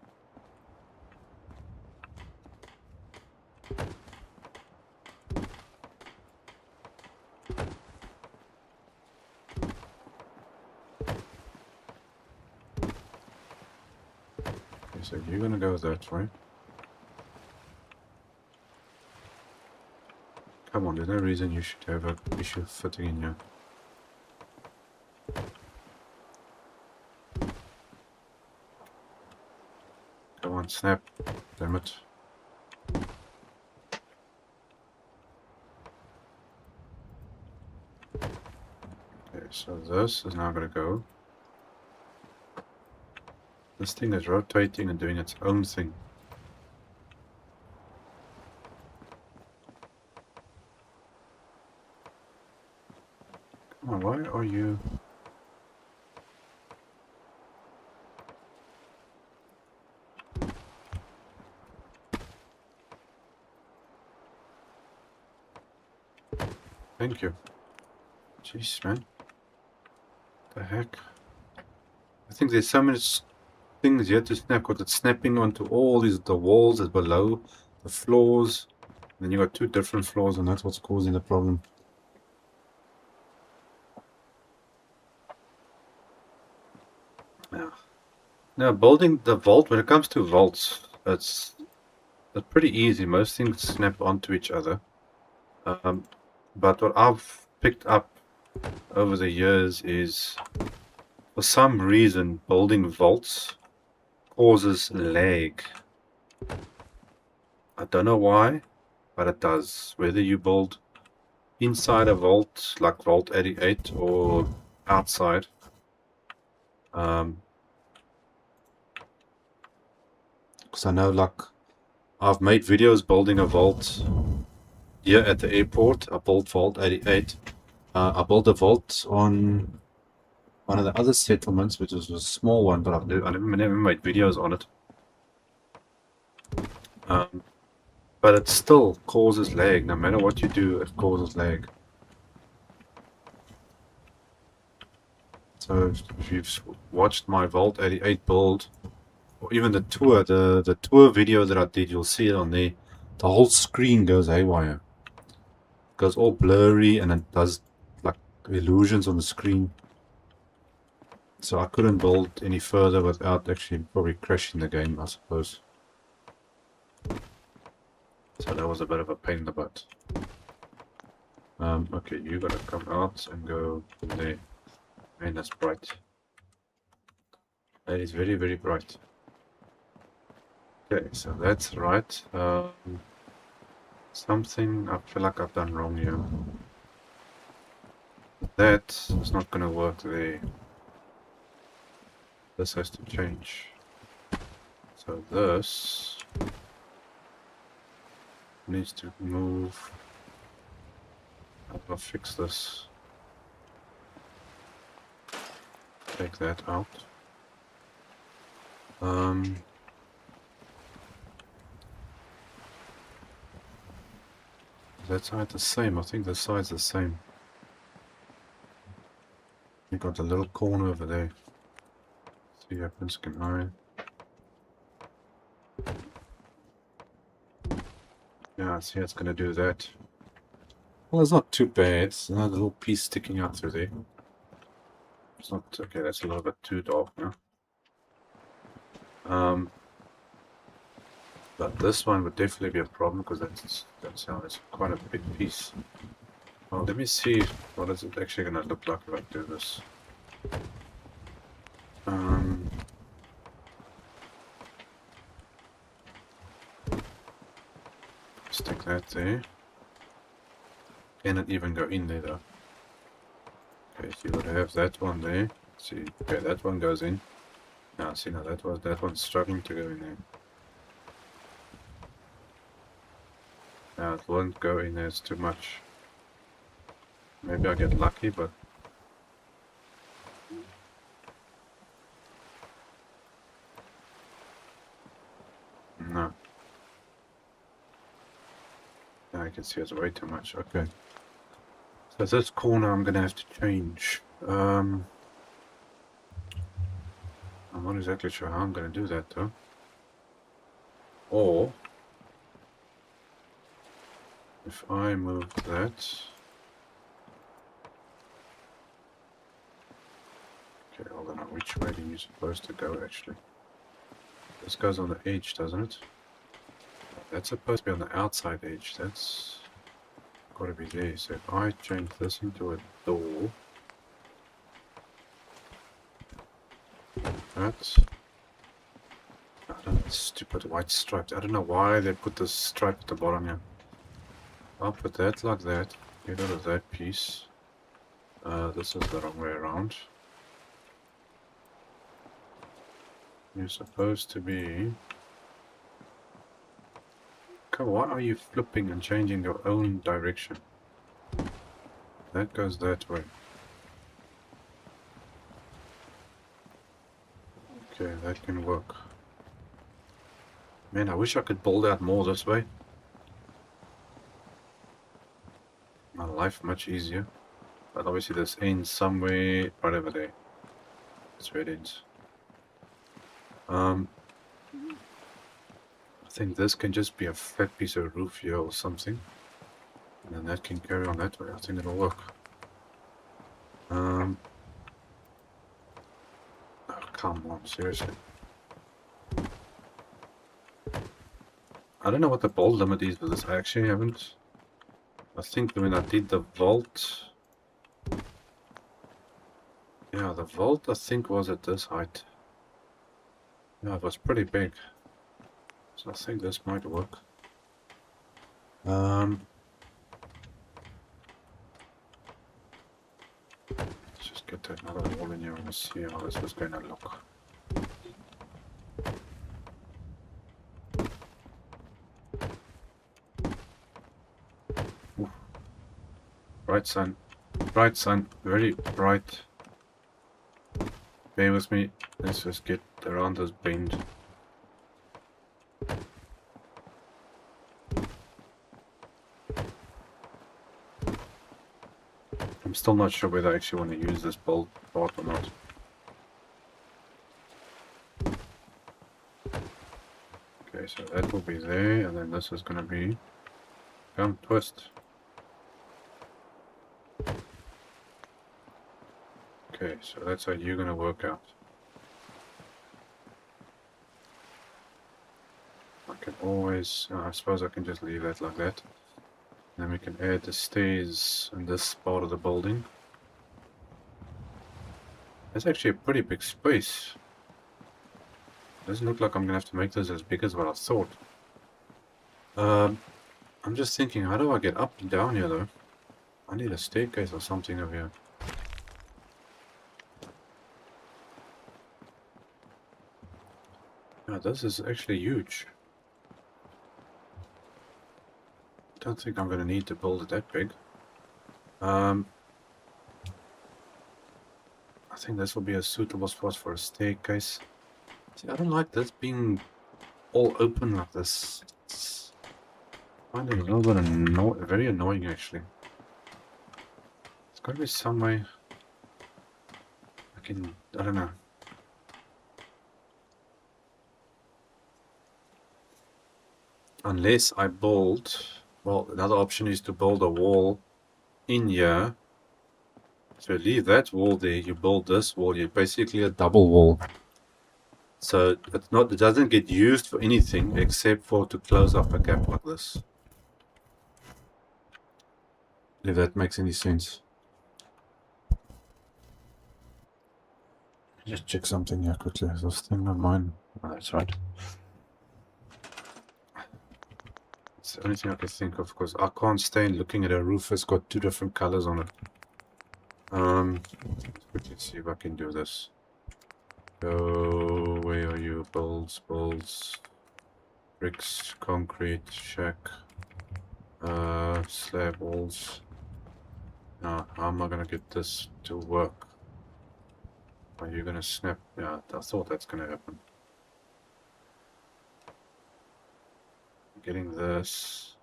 Okay, so you're gonna go that way. Come on, there's no reason you should have an issue fitting in here. Come on, snap. Damn it. Okay, so this is now going to go. This thing is rotating and doing its own thing. Come on, why are you... Thank you. Jeez, man. What the heck? I think there's so many things here to snap, because it's snapping onto all the walls that's below, the floors. And then you got two different floors, and that's what's causing the problem. Yeah. Now, building the vault, when it comes to vaults, it's pretty easy. Most things snap onto each other. But what I've picked up over the years is, for some reason, building vaults causes lag. I don't know why, but it does. Whether you build inside a vault, like Vault 88, or outside, Because I know, like, I've made videos building a vault here at the airport. I built Vault 88. I built a vault on one of the other settlements, which was a small one, but I never made videos on it. But it still causes lag. No matter what you do, it causes lag. So if you've watched my Vault 88 build, or even the tour video that I did, you'll see it on there. The whole screen goes haywire. It goes all blurry and it does like illusions on the screen. So I couldn't build any further without actually probably crashing the game, I suppose. So that was a bit of a pain in the butt. Okay, you gotta come out and go there. Man, that's bright. That is very, very bright. Okay, so that's right. Something I feel like I've done wrong here. That is not gonna work there. This has to change. So this needs to move. I'll fix this. Take that out. Is that side the same? I think the side's the same. You got a little corner over there. See what happens, can I? Yeah, see, it's gonna do that. Well, it's not too bad. It's another little piece sticking out through there. It's not okay. That's a little bit too dark now. But this one would definitely be a problem because that's quite a big piece. Well, let me see what is it actually gonna look like if I do this. Stick that there. Can it even go in there though? Okay, so you would have that one there. See, okay, that one goes in. Now, see, now that one's struggling to go in there. Now it won't go in there, it's too much. Maybe I get lucky, but no. Now I can see it's way too much. Okay. So this corner I'm gonna have to change. I'm not exactly sure how I'm gonna do that though. Or if I move that. Okay, hold on. Which way are you supposed to go actually? This goes on the edge, doesn't it? That's supposed to be on the outside edge. That's got to be there. So if I change this into a door, that. I don't know, stupid white stripes. I don't know why they put this stripe at the bottom here. I'll put that like that. Get rid of that piece. This is the wrong way around. You're supposed to be... Come on, why are you flipping and changing your own direction? That goes that way. Okay, that can work. Man, I wish I could build out more this way. My life much easier. But obviously this ends somewhere right over there. That's where it ends. I think this can just be a flat piece of roof here or something. And then that can carry on that way. I think it'll work. Oh, come on, seriously. I don't know what the bolt limit is for this. I actually haven't. I think when I did the vault... Yeah, the vault I think was at this height. Yeah, it was pretty big. So I think this might work. Let's just get another wall in here and see how this is going to look. Bright sun. Bright sun. Very bright. Bear with me. Let's just get around this bend. I'm still not sure whether I actually want to use this bolt part or not. Okay, so that will be there, and then this is going to be... Come, twist. Okay, so that's how you're going to work out. I can always... I suppose I can just leave that like that. Then we can add the stairs in this part of the building. That's actually a pretty big space. Doesn't look like I'm gonna have to make this as big as what I thought. I'm just thinking, how do I get up and down here though? I need a staircase or something over here. Yeah, this is actually huge. Don't think I'm gonna need to build it that big. I think this will be a suitable spot for a staircase. See, I don't like this being all open like this. It's finding a little bit very annoying actually. There's got to be some way I can, I don't know. Unless I build, well, another option is to build a wall in here. So leave that wall there, you build this wall, you're basically a double wall. So it doesn't get used for anything except for to close up a gap like this. If that makes any sense. Just check something here quickly. Is this thing not mine? Oh, that's right. It's the only thing I can think of because I can't stand looking at a roof that's got two different colors on it. Let's quickly see if I can do this. Go, where are you? Bolts, bricks, concrete, shack, slab walls. Now, how am I gonna get this to work? Are you gonna snap? Yeah, I thought that's gonna happen. Getting this.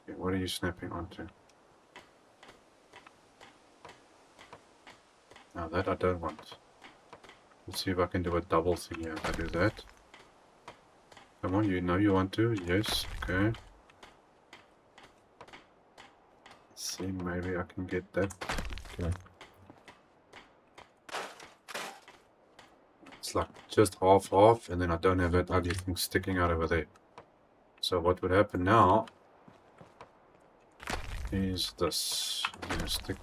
Okay, what are you snapping onto? Now that I don't want. Let's see if I can do a double thing here. If I do that. Come on, you know you want to. Yes, okay. Let's see, maybe I can get that. Okay. It's like just half, and then I don't have that ugly thing sticking out over there. So what would happen now is this. I'm gonna stick.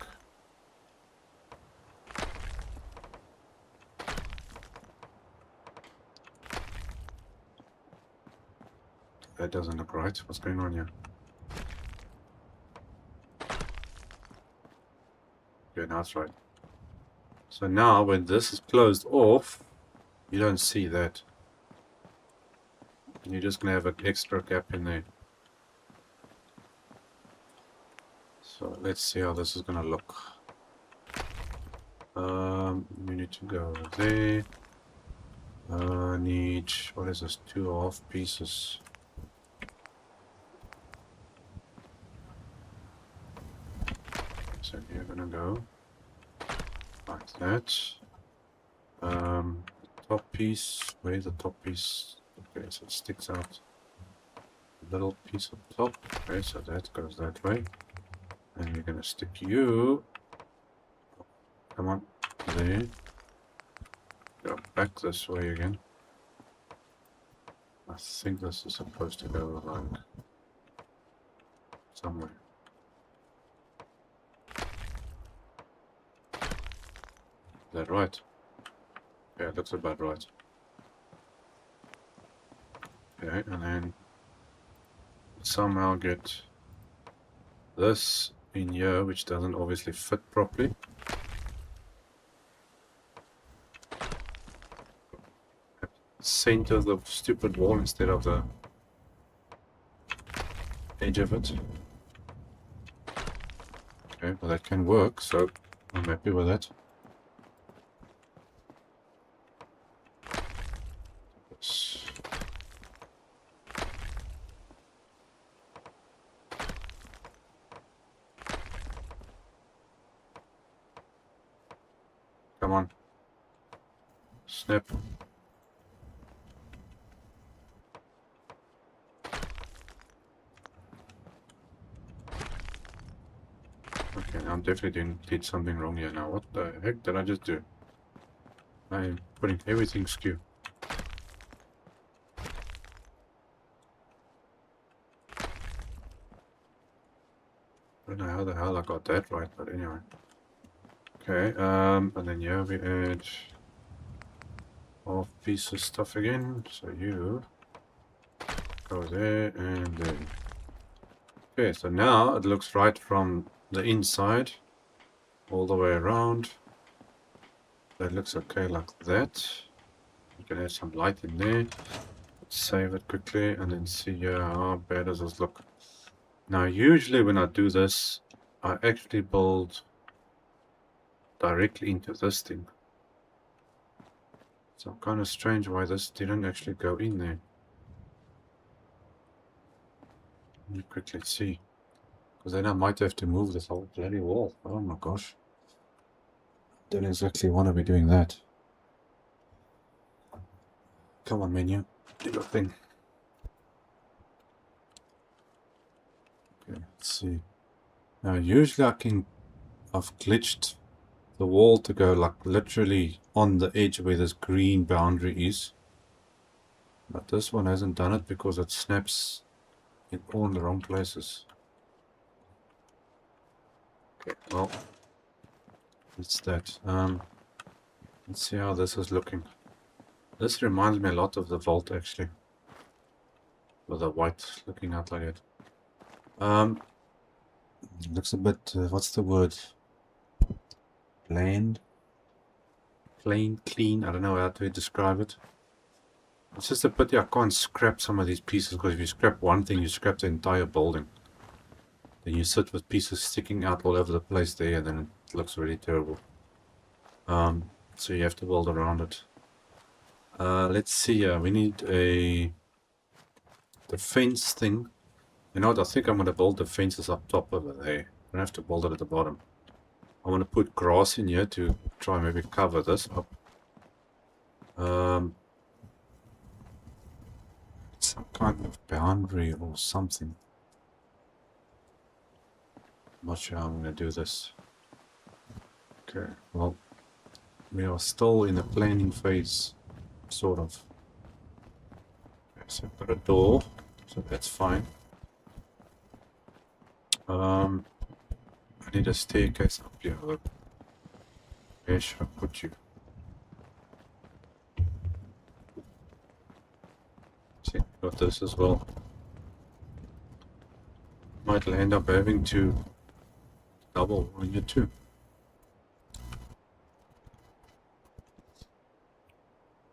That doesn't look right. What's going on here? Okay, now it's right. So now when this is closed off, you don't see that. And you're just going to have an extra gap in there. So let's see how this is going to look. We need to go there. Need, what is this, 2.5 pieces. So you're gonna go like that. Top piece, where's the top piece? Okay, so it sticks out a little piece of top. Okay, so that goes that way. And you're gonna stick you, come on, there. Go back this way again. I think this is supposed to go like somewhere. Is that right? Yeah, it looks about right. Okay, and then somehow get this in here, which doesn't obviously fit properly. Center the stupid wall instead of the edge of it. well that can work, so I'm happy with that. Yes. Come on. Snap. Okay, I'm definitely did something wrong here now. What the heck did I just do? I'm putting everything skew. I don't know how the hell I got that right, but anyway. Okay, and then here we add half piece of stuff again. So you go there and then. Okay, so now it looks right from the inside all the way around. That looks okay like that. You can add some light in there. Let's save it quickly and then see how bad does this look. Now usually when I do this, I actually build directly into this thing. So kind of strange why this didn't actually go in there. Let me quickly see. Because then I might have to move this whole bloody wall. Oh my gosh. Don't exactly want to be doing that. Come on, menu. Do your thing. Okay, let's see. Now usually I've glitched the wall to go like literally on the edge where this green boundary is. But this one hasn't done it because it snaps in all the wrong places. Okay, well, it's that. Let's see how this is looking. This reminds me a lot of the vault actually. With the white looking out like it. Looks a bit, what's the word? Plain, clean, I don't know how to describe it. It's just a pity I can't scrap some of these pieces, because if you scrap one thing, you scrap the entire building. Then you sit with pieces sticking out all over the place there, and then it looks really terrible. So you have to build around it. Let's see, we need the fence thing. You know what, I think I'm going to build the fences up top over there. I don't have to build it at the bottom. I want to put grass in here to try and maybe cover this up. Some kind of boundary or something. I'm not sure how I'm going to do this. Okay, well, we are still in the planning phase, sort of. Okay, so put a door, so that's fine. I need a staircase up here. Look. Where should I put you? See, got this as well. Might end up having to double on you too.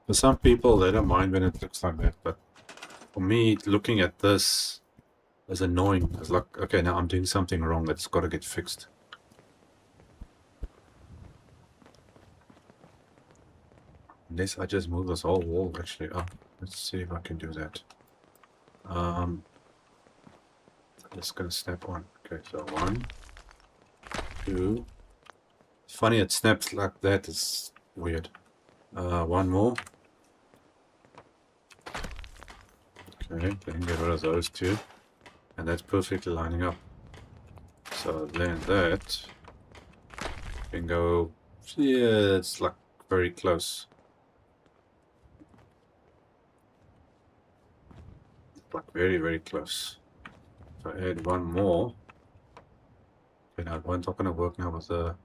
For some people, they don't mind when it looks like that, but for me, looking at this is annoying. It's like, okay, now I'm doing something wrong that's got to get fixed. Unless I just move this whole wall actually up. Let's see if I can do that. I'm just gonna snap on. Okay, so 1, 2. It's funny it snaps like that. It's weird. 1 more. Okay, then get rid of those 2. And that's perfectly lining up. So then that can go, yeah, it's like very close. Like very, very close. If I add 1 more, okay, now one's not going to work now with the,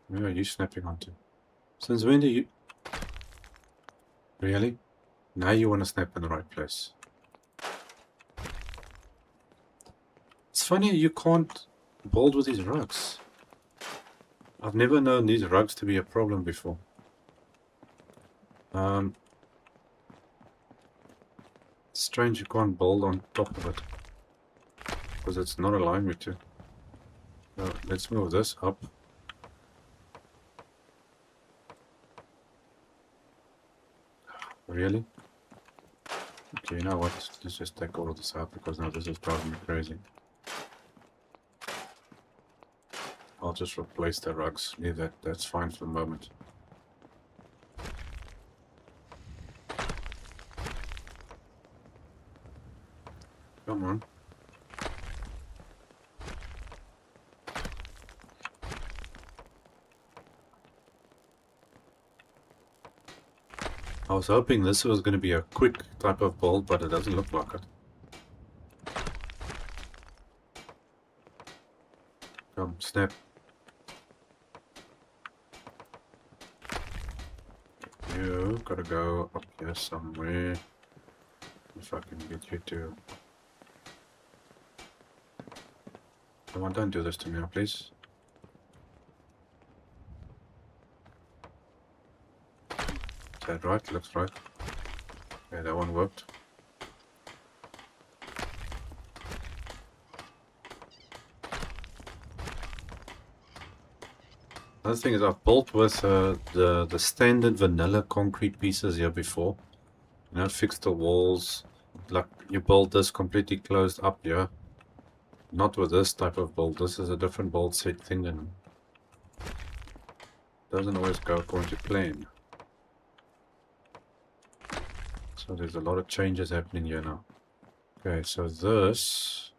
where are you snapping onto? Since when do you, really? Now you want to snap in the right place. It's funny you can't build with these rugs. I've never known these rugs to be a problem before. Strange you can't build on top of it. Because it's not allowing me to. So let's move this up. Really? Okay, you know what? Let's just take all of this out because now this is driving me crazy. I'll just replace the rugs. Leave that. That's fine for the moment. Come on. I was hoping this was going to be a quick type of build, but it doesn't look like it. Come, snap. You gotta go up here somewhere. If I can get you to... Come on, don't do this to me now, please. Is that right? Looks right. Okay, that one worked. Another thing is I've built with the standard vanilla concrete pieces here before. You know, fix the walls. Like you build this completely closed up here. Not with this type of build. This is a different build set thing and doesn't always go according to plan. So there's a lot of changes happening here now. Okay, so this...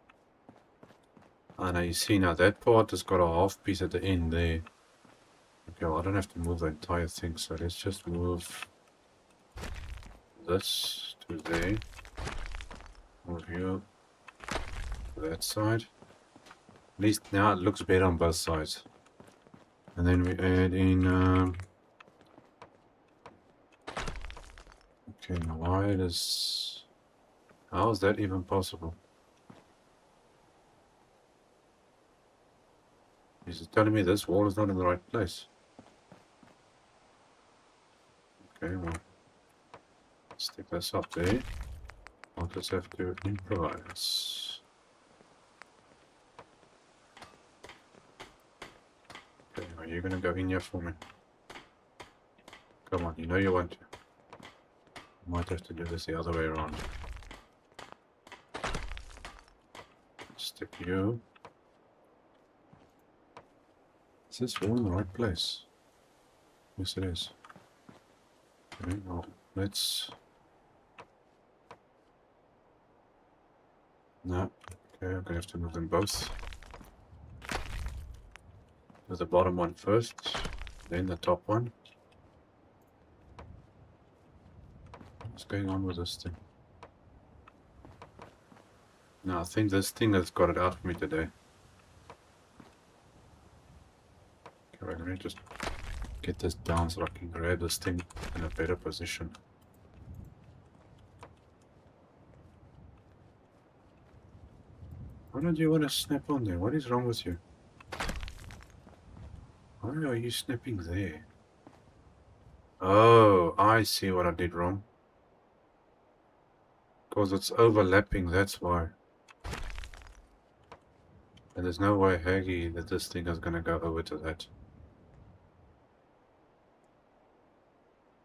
Ah, now you see now that part has got a half piece at the end there. Okay, well I don't have to move the entire thing, so let's just move this to there. Move you to that side. At least now it looks better on both sides. And then we add in... Okay, now why does... How is that even possible? Is it telling me this wall is not in the right place? Okay, well, stick this up there. I'll just have to improvise. Okay, are you gonna go in here for me? Come on, you know you want to. Might have to do this the other way around. Stick you. Is this wall in the right place? Yes, it is. Okay, well, let's... No. Okay, I'm gonna have to move them both. Do the bottom one first, then the top one. What's going on with this thing? No, I think this thing has got it out for me today. Okay, wait, let me just get this down so I can grab this thing in a better position. Why don't you want to snap on there? What is wrong with you? Why are you snapping there? Oh, I see what I did wrong. Because it's overlapping, that's why. And there's no way, Haggy, that this thing is going to go over to that.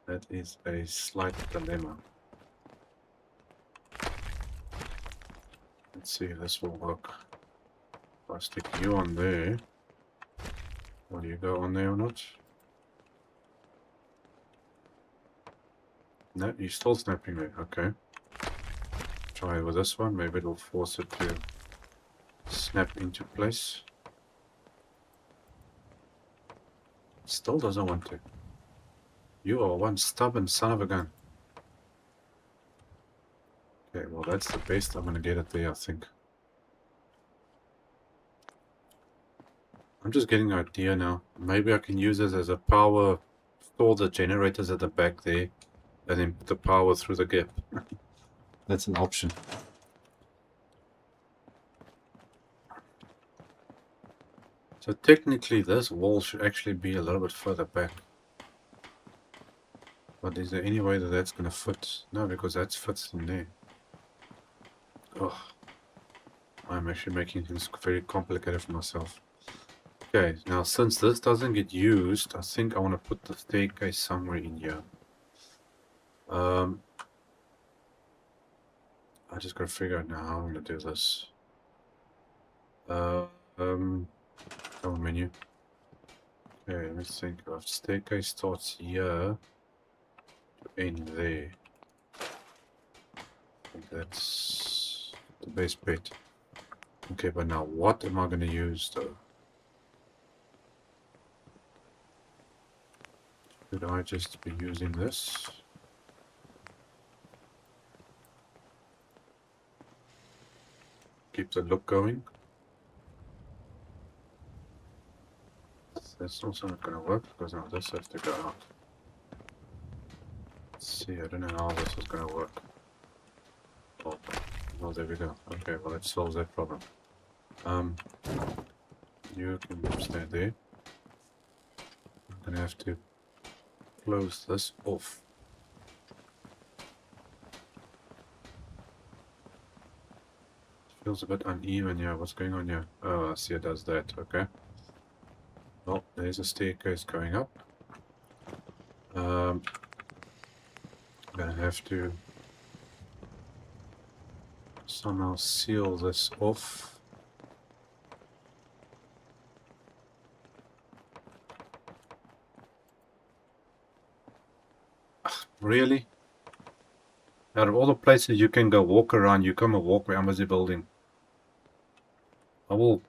That is a slight dilemma. Let's see if this will work. If I stick you on there, will you go on there or not? No, you're still snapping there, okay. Try with this one, maybe it'll force it to snap into place. Still doesn't want to. You are one stubborn son of a gun. Okay, well that's the best I'm gonna get it there, I think. I'm just getting an idea now. Maybe I can use this as a power, store the generators at the back there, and then put the power through the gap. That's an option. So technically this wall should actually be a little bit further back. But is there any way that that's going to fit? No, because that fits in there. Oh, I'm actually making things very complicated for myself. Okay, now since this doesn't get used, I think I want to put the staircase somewhere in here. I just gotta figure out now how I'm gonna do this. Go on menu. Okay, let me think. Of staircase starts here to end there. I think that's the best bet. Okay, but now what am I gonna use though? Should I just be using this? Keep the look going. That's also not gonna work because now this has to go out. Let's see, I don't know how this is gonna work. Oh, there we go. Okay, well that solves that problem. You can stay there. I'm gonna have to close this off. Feels a bit uneven here. What's going on here? Oh, I see it does that. Okay. Well, there's a staircase going up. I'm gonna have to somehow seal this off. Really? Out of all the places you can go walk around, you come and walk where I'm busy building. I will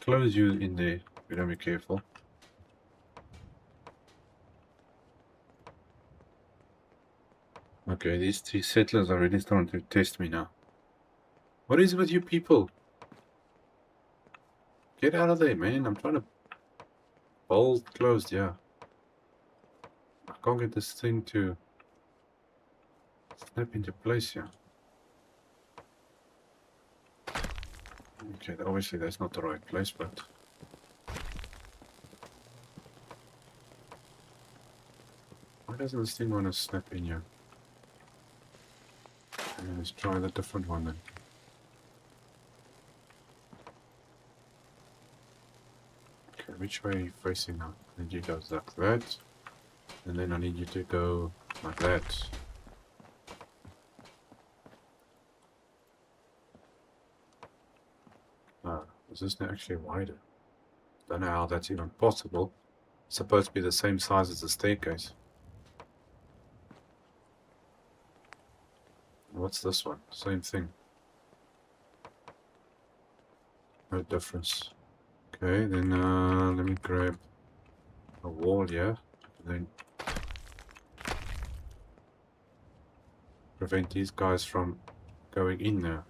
close you in there. You don't be careful. Okay, these three settlers are really starting to test me now. What is it with you people? Get out of there, man. I'm trying to build closed, yeah. I can't get this thing to snap into place here. Okay, obviously that's not the right place, but... Why doesn't this thing want to snap in here? Let's try the different one then. Okay, which way are you facing now? I need you to go like that. And then I need you to go like that. Oh, is this now actually wider? Don't know how that's even possible. It's supposed to be the same size as the staircase. What's this one? Same thing. No difference. Okay, then let me grab a wall here. And then prevent these guys from going in there.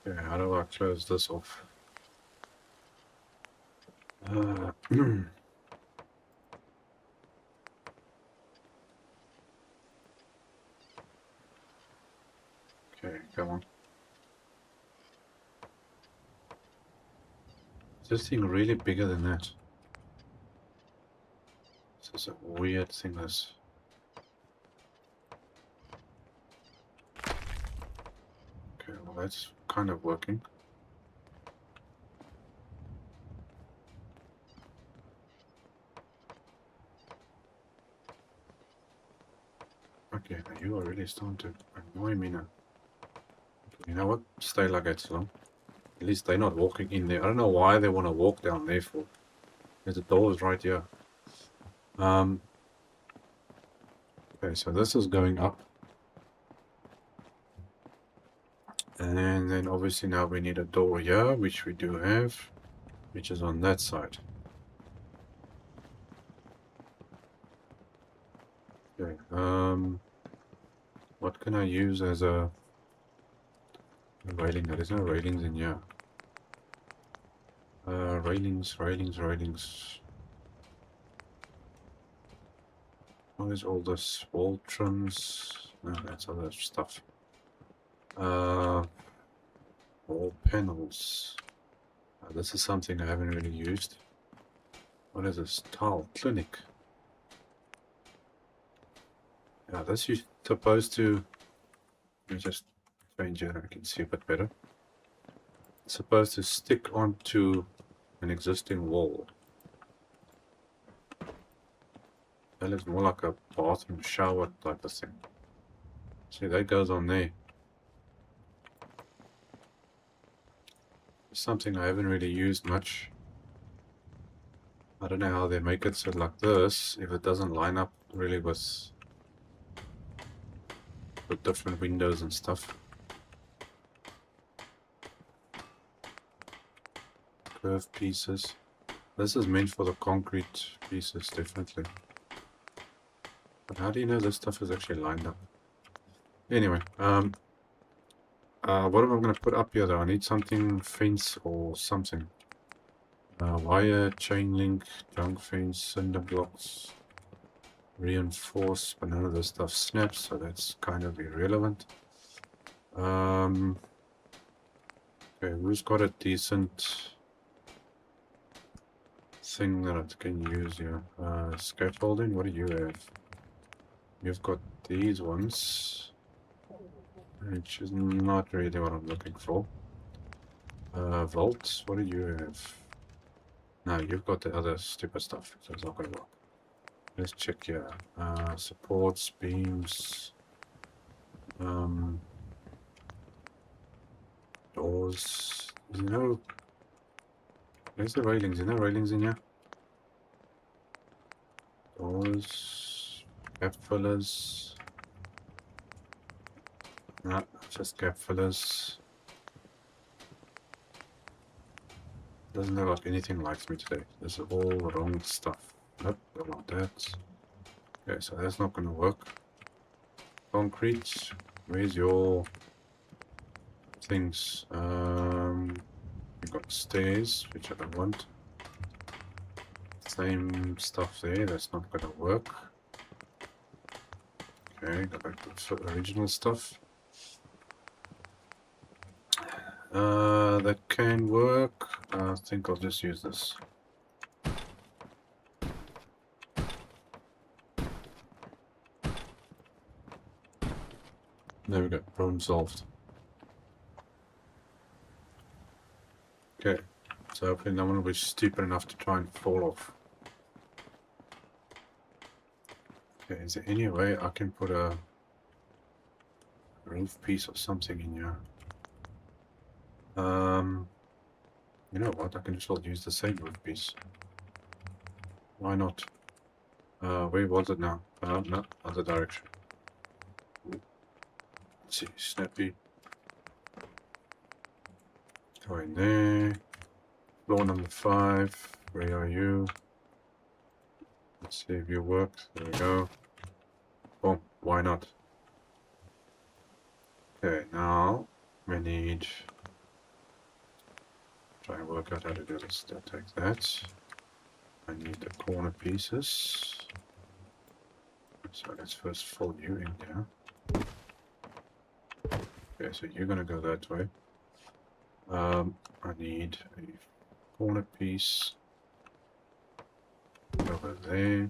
Okay, how do I close this off? Okay, come on. Is this thing really bigger than that? This is a weird thing, this. Okay, well that's kind of working. Okay, now you are really starting to annoy me now. You know what? Stay like that so long. At least they're not walking in there. I don't know why they want to walk down there for. There's the doors right here. Okay, so this is going up. And then obviously now we need a door here, which we do have, which is on that side. Okay, what can I use as a railing? There is no railings in here. Railings. What is all this? Wall trims? No, that's other stuff. Wall panels. This is something I haven't really used. What is this? Tile clinic. Yeah, this is supposed to... Let me just change it, I can see a bit better. It's supposed to stick onto an existing wall. That looks more like a bathroom shower type of thing. See, that goes on there. Something I haven't really used much. I don't know how they make it so like this, if it doesn't line up really with different windows and stuff. Curved pieces. This is meant for the concrete pieces, definitely. But how do you know this stuff is actually lined up? Anyway, what am I going to put up here though? I need something, fence or something. Wire, chain link, junk fence, cinder blocks, reinforce, but none of this stuff snaps, so that's kind of irrelevant. Okay, who's got a decent thing that I can use here? Scaffolding, what do you have? You've got these ones, which is not really what I'm looking for. Vaults, what do you have? No, you've got the other stupid stuff, so it's not going to work. Let's check here. Supports, beams, doors. There's no... Where's the railings? Is there no railings in here? Doors, gap fillers. No, just gap fillers. Doesn't look like anything likes me today. This is all wrong stuff. Nope, don't want that. Okay, so that's not going to work. Concrete, where's your things? You've got stairs, which I don't want. Same stuff there, that's not going to work. Okay, go back to the original stuff. That can work. I think I'll just use this. There we go, problem solved. Okay, so hopefully no one will be stupid enough to try and fall off. Okay, is there any way I can put a roof piece or something in here? You know what, I can just well use the same roof piece. Why not? Where was it now? No, other direction. Let's see, snappy. Go in there. Floor number 5. Where are you? Let's see if you work. There we go. Boom. Why not? Okay, now we need... Try and work out how to do this. I'll take that. I need the corner pieces. So let's first fold you in there. Okay, so you're gonna go that way. I need a corner piece over there,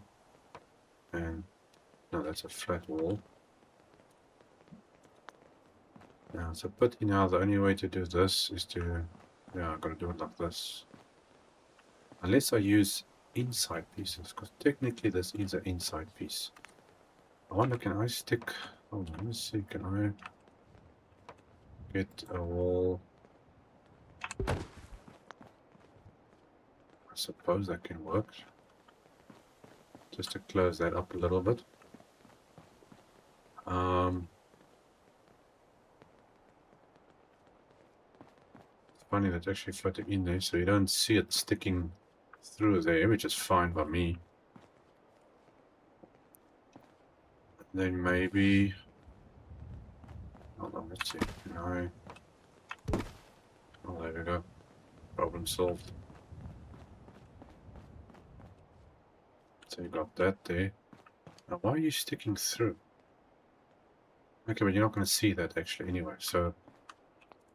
and no, that's a flat wall. Now, so putty now, the only way to do this is to, yeah, I'm gonna do it like this. Unless I use inside pieces, because technically this is an inside piece. I wonder, can I stick, hold on, let's see, can I get a wall? I suppose that can work. Just to close that up a little bit. It's funny that actually fitting in there, so you don't see it sticking through there, which is fine by me. Then maybe, hold on, let's see, can I, oh, there we go, problem solved. So you got that there. Now why are you sticking through? Okay, but you're not going to see that actually anyway, so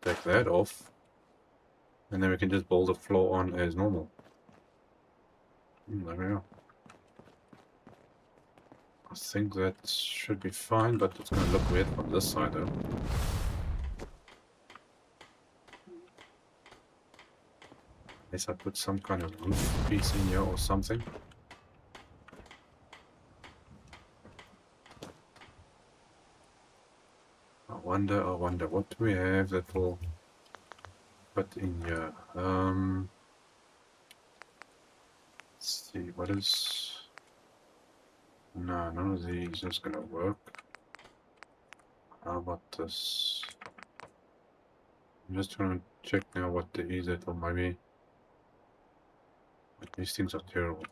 take that off, and then we can just build the floor on as normal. There we go. I think that should be fine, but it's going to look weird from this side though. Unless I put some kind of roof piece in here or something. I wonder, what do we have that will fit in here? Let's see, what is... No, none of these is gonna work. How about this? I'm just trying to check now what there is that will maybe... These things are terrible.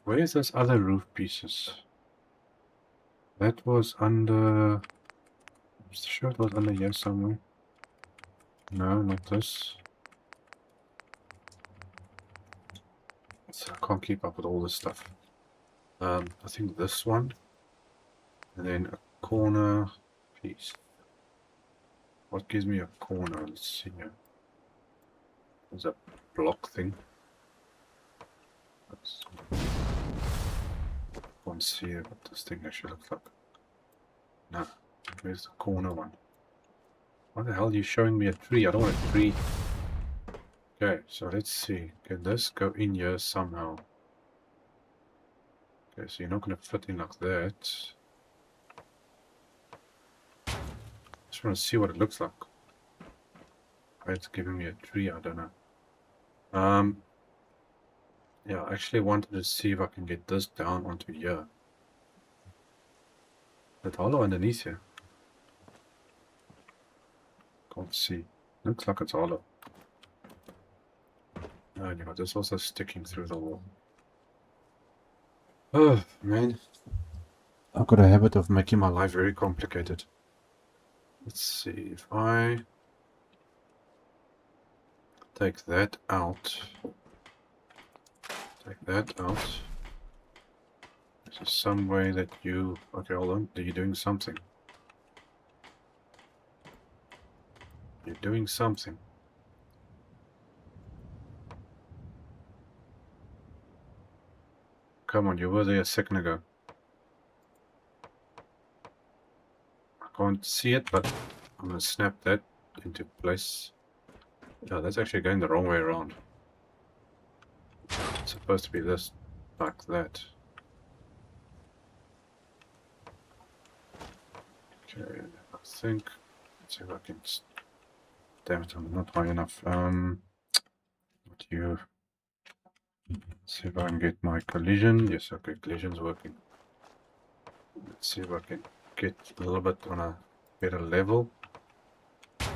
Where is those other roof pieces? That was under... I'm sure it was under here somewhere. No, not this. So I can't keep up with all this stuff. I think this one. And then a corner piece. What gives me a corner? Let's see here. There's a block thing. Can't see what this thing actually looks like. No. Where's the corner one? Why the hell are you showing me a tree? I don't want a tree. Okay, so let's see. Can this go in here somehow? Okay, so you're not going to fit in like that. Just want to see what it looks like. Why it's giving me a tree, I don't know. Yeah, I actually wanted to see if I can get this down onto here. Is it hollow underneath here? Can't see. Looks like it's hollow. Oh, and you got this also sticking through the wall. Oh, man. I've got a habit of making my life very complicated. Let's see, if I take that out. Take that out. This is some way that you... Okay, hold on. You're doing something. You're doing something. Come on, you were there a second ago. I can't see it, but I'm going to snap that into place. Yeah, that's actually going the wrong way around. It's supposed to be this, like that. Okay, I think... Let's see if I can... Damn it, I'm not high enough. What you... Let's see if I can get my collision. Yes, okay, collision's working. Let's see if I can get a little bit on a better level.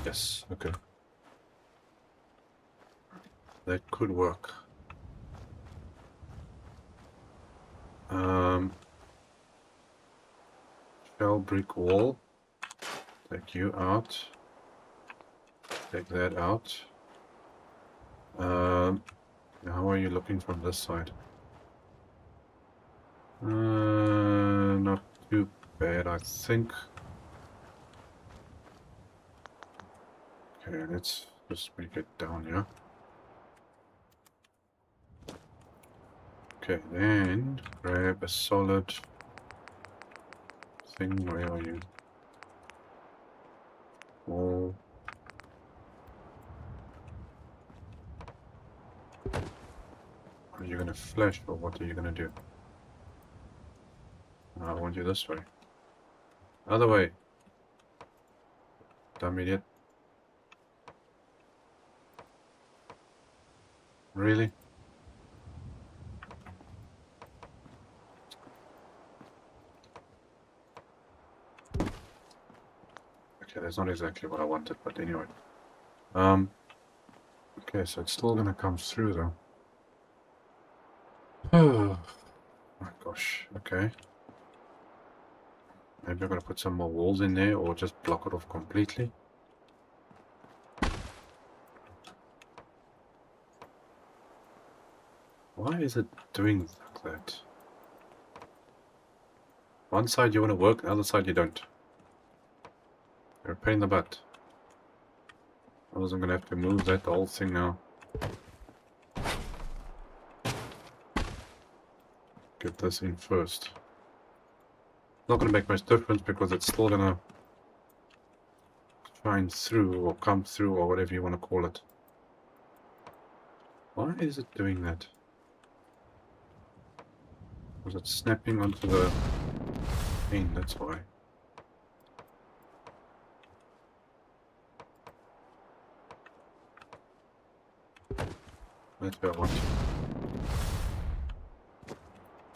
Yes, okay. That could work. Shell brick wall. Take you out. Take that out. How are you looking from this side? Not too bad, I think. Okay, let's just make it down here. Okay, then grab a solid thing. Where are you? Wall. Are you gonna flash or what are you gonna do? I want you this way. Other way. Dumb idiot. Really? Okay, that's not exactly what I wanted, but anyway. Okay, so it's still gonna come through though. Oh my gosh, okay. Maybe I'm gonna put some more walls in there or just block it off completely. Why is it doing like that? One side you want to work, the other side you don't. You're a pain in the butt. Otherwise I'm gonna have to move that whole thing now. Get this in first. Not gonna make much difference because it's still gonna shine through or come through or whatever you want to call it. Why is it doing that? Was it snapping onto the pane? That's why. That's where I want you.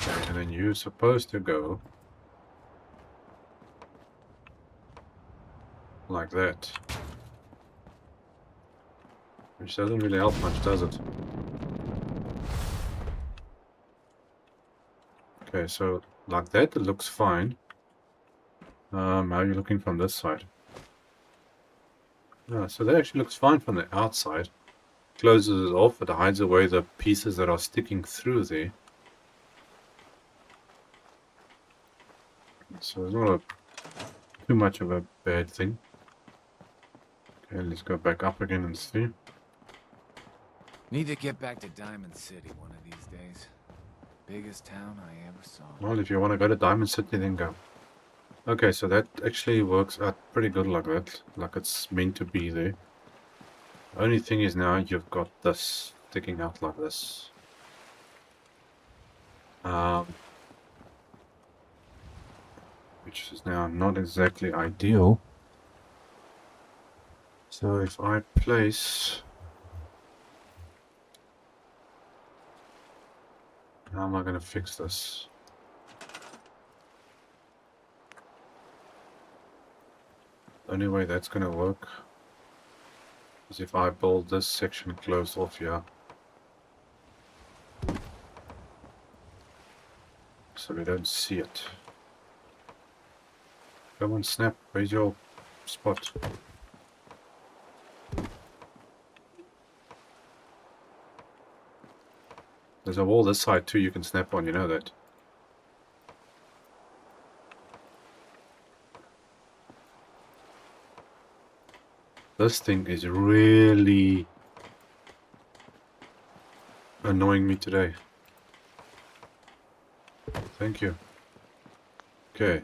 Okay, and then you're supposed to go like that. Which doesn't really help much, does it? Okay, so like that it looks fine. How are you looking from this side? So that actually looks fine from the outside. Closes it off, it hides away the pieces that are sticking through there. So it's not too much of a bad thing. Okay, let's go back up again and see. Need to get back to Diamond City one of these days. Biggest town I ever saw. Well, if you want to go to Diamond City, then go. Okay, so that actually works out pretty good like that. Like it's meant to be there. The only thing is now you've got this sticking out like this. Which is now not exactly ideal. So if I place... How am I going to fix this? The only way that's going to work is if I build this section closed off here. So we don't see it. Come on, Snap, where's your spot? There's a wall this side too you can snap on, you know that. This thing is really annoying me today. Thank you. Okay.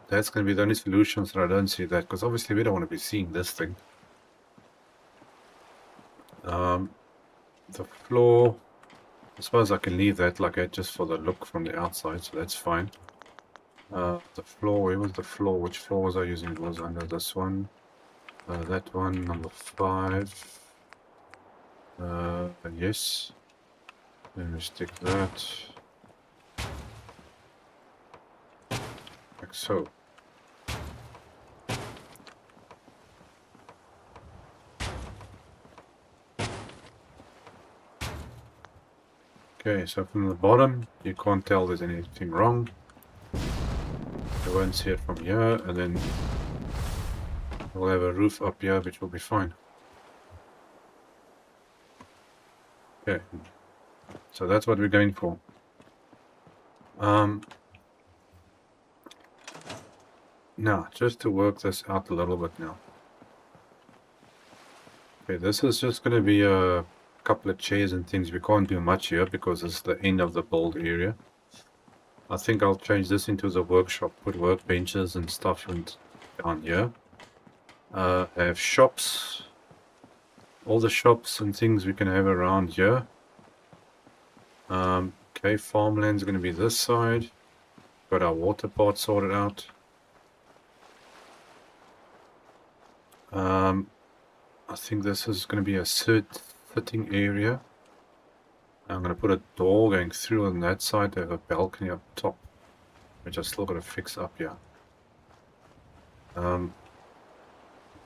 That's going to be the only solution, so I don't see that, because obviously we don't want to be seeing this thing. The floor, I suppose I can leave that like that just for the look from the outside, so that's fine. The floor, where was the floor? Which floor was I using? It was under this one. That one, number 5. Yes. Let me stick that. Like so. Okay, so from the bottom, you can't tell there's anything wrong. You won't see it from here, and then we'll have a roof up here, which will be fine. Okay, so that's what we're going for. Now, just to work this out a little bit now. Okay, this is just going to be a couple of chairs and things. We can't do much here because it's the end of the build area. I think I'll change this into the workshop, put workbenches and stuff down here. Have shops. All the shops and things we can have around here. Okay, farmland's going to be this side. Got our water part sorted out. I think this is going to be a sitting area. I'm going to put a door going through on that side to have a balcony up top, which I still got to fix up here.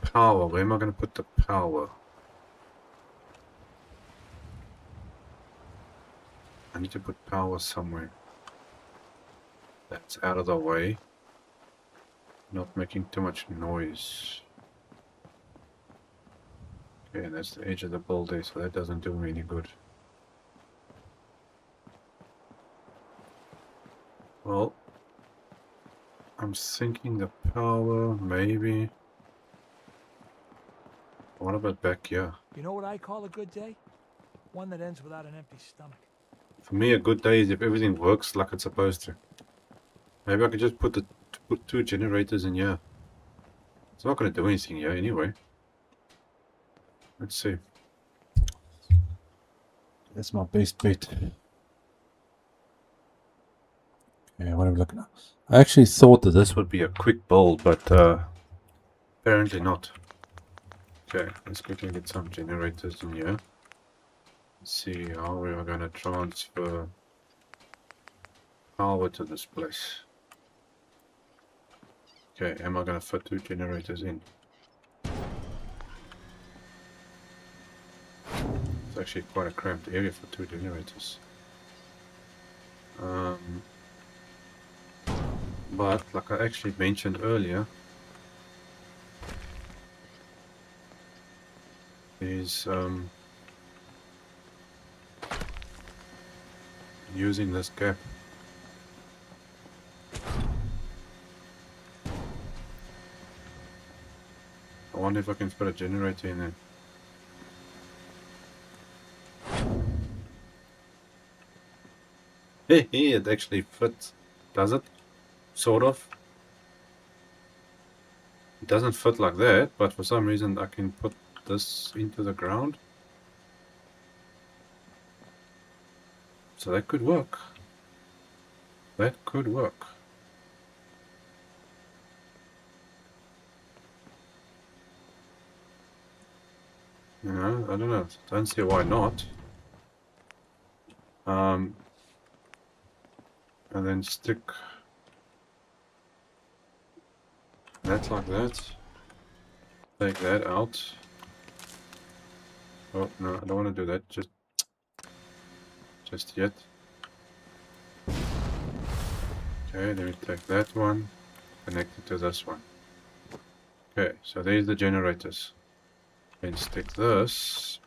Power, where am I going to put the power? I need to put power somewhere. That's out of the way. Not making too much noise. Okay, and that's the edge of the building, so that doesn't do me any good. Well, I'm thinking the power, maybe. What about back here? You know what I call a good day? One that ends without an empty stomach. For me, a good day is if everything works like it's supposed to. Maybe I could just put 2 generators in here. It's not going to do anything here anyway. Let's see. That's my best bet. Okay, what are we looking at? I actually thought that this would be a quick build, but apparently not. Okay, let's quickly get some generators in here. Let's see how we are going to transfer power to this place. Okay, am I going to fit 2 generators in? It's actually quite a cramped area for 2 generators. But like I actually mentioned earlier, is using this gap. I wonder if I can put a generator in there. Hey, it actually fits. Does it? Sort of. It doesn't fit like that, but for some reason I can put this into the ground. So that could work. That could work. You know, I don't know. Don't see why not. And then stick that like that. Take that out. Oh no, I don't want to do that just yet. Okay, then we take that one, connect it to this one. Okay, so there's the generators. Then stick this.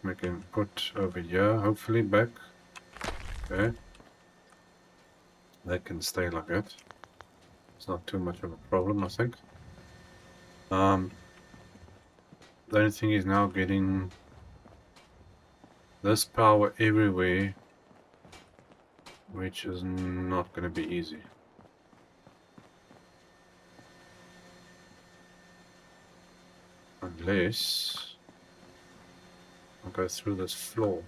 We can put over here, hopefully back. Okay. That can stay like that. It's not too much of a problem, I think. The only thing is now getting this power everywhere, which is not going to be easy. Unless I go through this floor.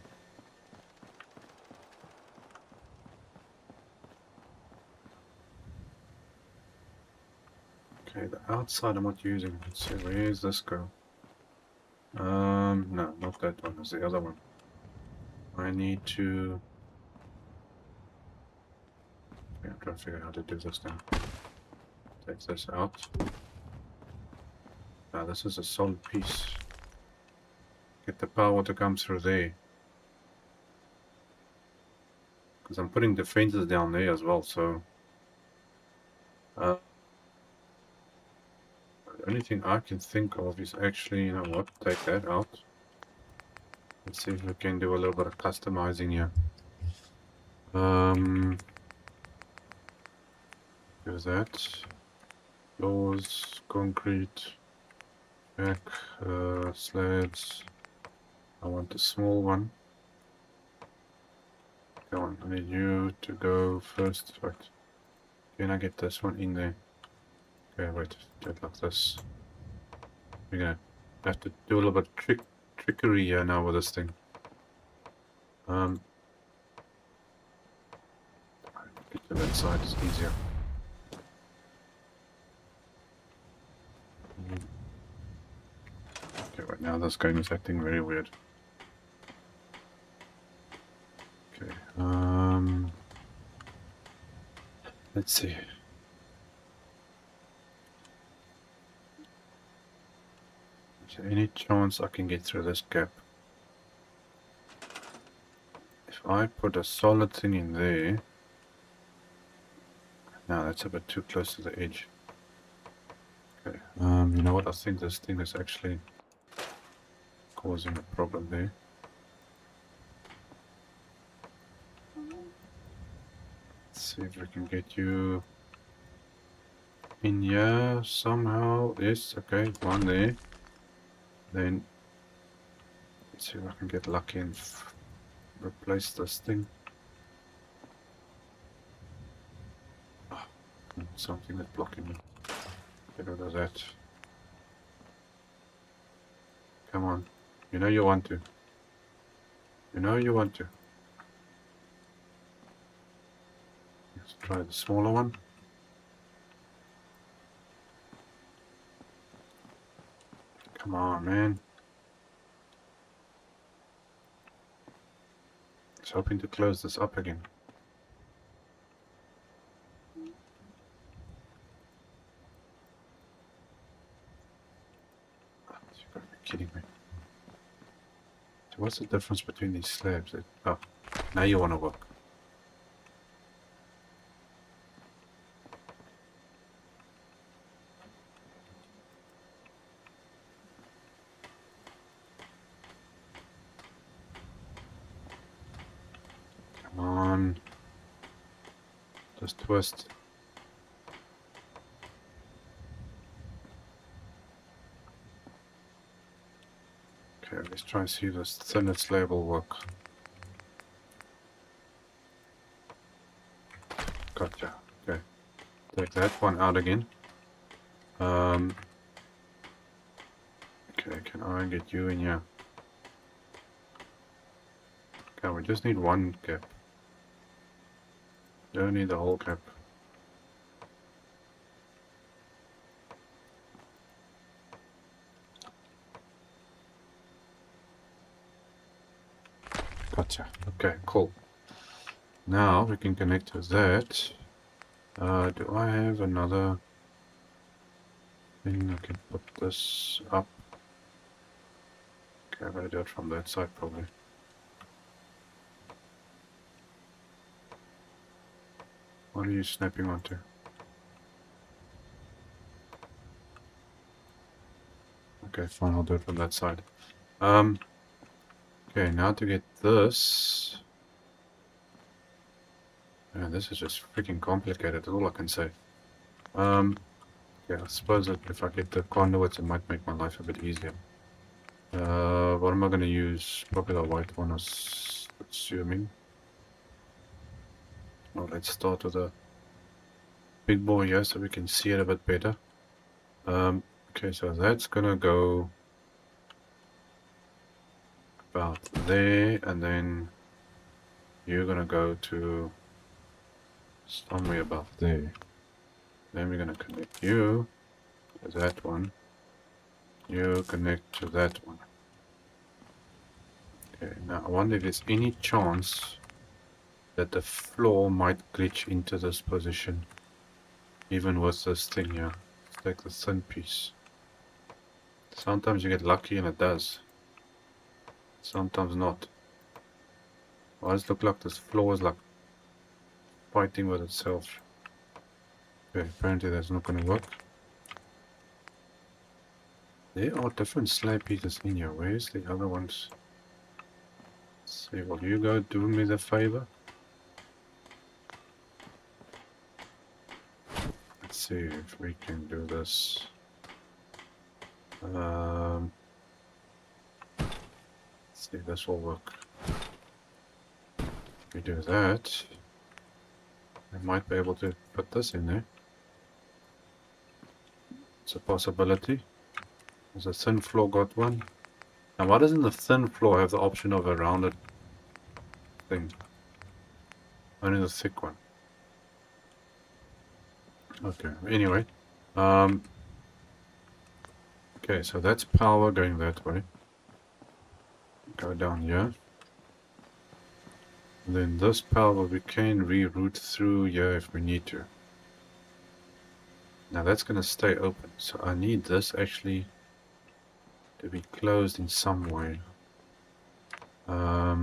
Okay, the outside I'm not using. Let's see, where's this go? No, not that one. It's the other one. I need to... Okay, I'm trying to figure out how to do this now. Take this out. Now this is a solid piece. Get the power to come through there. Because I'm putting the fences down there as well, so... the only thing I can think of is actually, you know what, take that out. Let's see if we can do a little bit of customizing here. Do that. Floors, concrete, back, slabs. I want a small one. Go on, I need you to go first. Right. Can I get this one in there? Okay, wait, do it like this. We're gonna have to do a little bit of trickery here now with this thing. Get to that side, it's easier. Okay, right now this game is acting very weird. Okay, let's see. Is there any chance I can get through this gap? If I put a solid thing in there... No, that's a bit too close to the edge. Okay, you know what? I think this thing is actually causing a problem there. Let's see if we can get you in here somehow. Yes, okay, one there. Then let's see if I can get lucky and replace this thing. Oh, something that's blocking me. Get rid of that. Come on, you know you want to. You know you want to. Let's try the smaller one. Come on, man. I was hoping to close this up again. You gotta be kidding me. So what's the difference between these slabs? Oh, now you want to work. Come on. Just twist. Okay, let's try and see if this thinner slab will work. Gotcha. Okay. Take that one out again. Okay, can I get you in here? Okay, we just need one cap. Don't need the whole cap. Gotcha. Okay, cool. Now we can connect to that. Do I have another thing I can put this up? Okay, I gotta do it from that side probably. What are you snapping onto? Okay, fine, I'll do it from that side. Okay, now to get this. Man, this is just freaking complicated, that's all I can say. Yeah, I suppose that if I get the conduits, it might make my life a bit easier. What am I going to use? Probably the white one, assuming. Well, let's start with a big boy here so we can see it a bit better. Okay, so that's going to go about there, and then you're going to go to somewhere about there. Then we're going to connect you to that one. You connect to that one. Okay, now I wonder if there's any chance that the floor might glitch into this position, even with this thing here. It's like the thin piece. Sometimes you get lucky and it does. Sometimes not. Why does it look like this floor is like fighting with itself? Okay, apparently that's not gonna work. There are different slab pieces in here. Where's the other ones? Let's see, will you go do me the favor? Let's see if we can do this. Let's see if this will work. If we do that, I might be able to put this in there. It's a possibility. There's a thin floor got one. Now why doesn't the thin floor have the option of a rounded thing? Only the thick one. Okay, anyway. Okay, so that's power going that way. Go down here. And then this power we can reroute through here if we need to. Now that's going to stay open. So I need this actually to be closed in some way. I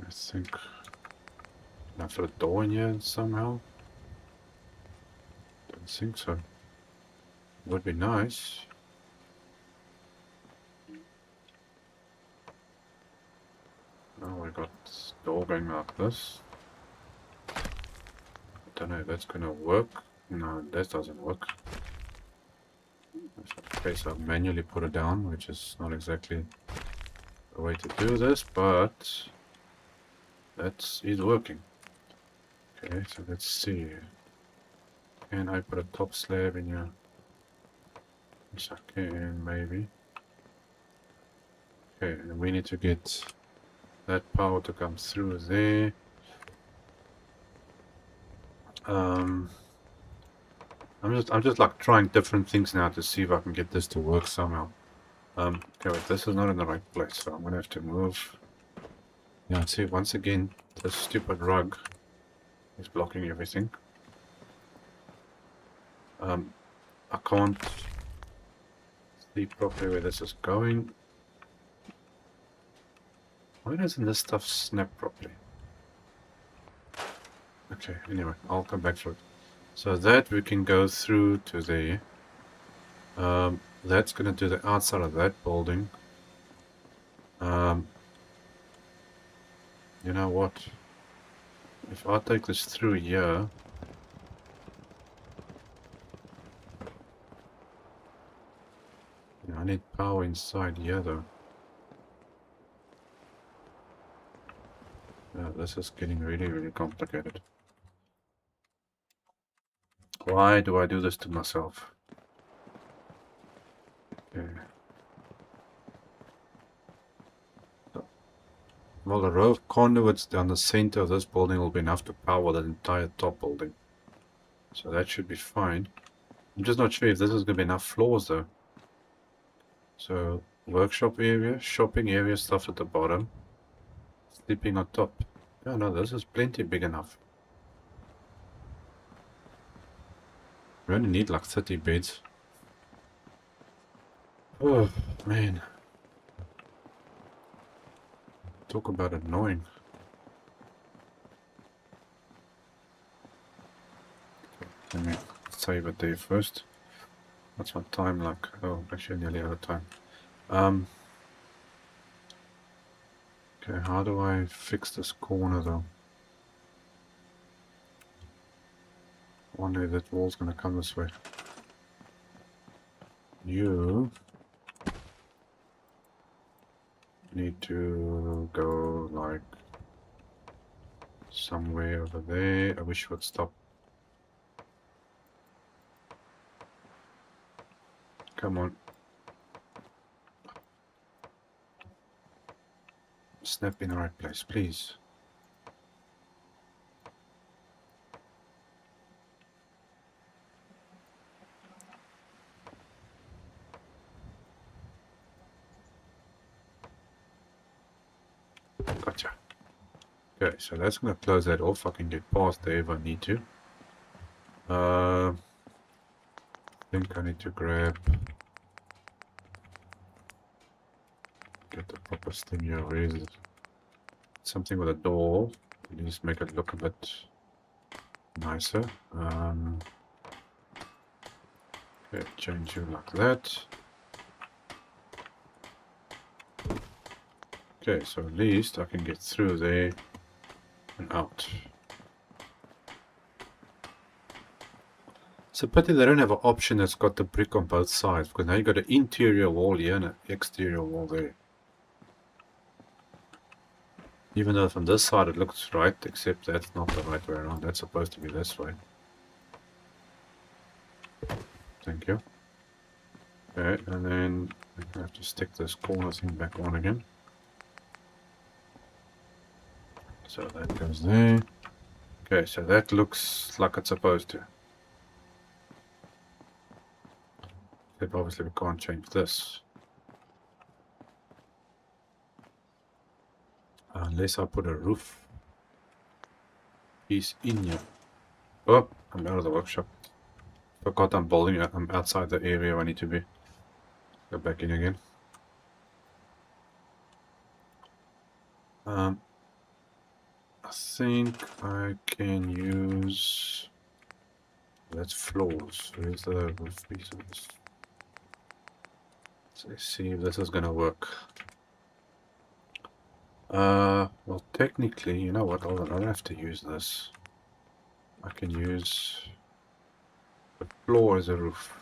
think I put a door in here somehow. Don't think so. Would be nice. Oh, we got this door going like this. I don't know if that's gonna work. No, that doesn't work. Okay, so I manually put it down, which is not exactly the way to do this, but that is working. Okay, so let's see. Can I put a top slab in here? Yes, I can, maybe. Okay, and we need to get that power to come through there. I'm just like trying different things now to see if I can get this to work somehow. Okay, wait, this is not in the right place, so I'm gonna have to move. Yeah, see, once again, this stupid rug is blocking everything. I can't see properly where this is going. Why doesn't this stuff snap properly? Okay, anyway, I'll come back to it. So that we can go through to there. That's gonna do the outside of that building. You know what? If I take this through here, I need power inside here though. Yeah, this is getting really, really complicated. Why do I do this to myself? Okay. Well, the row of conduits down the center of this building will be enough to power the entire top building. So that should be fine. I'm just not sure if this is going to be enough floors though. So, workshop area, shopping area, stuff at the bottom. Sleeping on top. Yeah, no, this is plenty big enough. We only need like 30 beds. Oh, man. Talk about annoying. Let me save it there first. What's my time like? Oh, actually nearly out of time. Okay, how do I fix this corner though? I wonder if that wall's gonna come this way. You need to go like somewhere over there. I wish you would stop. Come on. Snap in the right place, please. Gotcha. Okay, so that's gonna close that off. I can get past there if I need to. I think I need to grab... Get the proper thing here. Where is it? Something with a door. Just make it look a bit nicer. Okay, change you like that. Okay, so at least I can get through there and out. It's a pity they don't have an option that's got the brick on both sides, because now you got an interior wall here and an exterior wall there. Even though from this side it looks right, except that's not the right way around. That's supposed to be this way. Thank you. Okay, and then I have to stick this corner thing back on again. So that goes there. Okay, so that looks like it's supposed to. But obviously we can't change this. Unless I put a roof piece in here. Oh, I'm out of the workshop. Forgot I'm building it. I'm outside the area I need to be. Go back in again. I think I can use... That's floors. Where's the roof pieces? Let's see if this is gonna work. Well, technically, you know what? I don't have to use this. I can use the floor as a roof.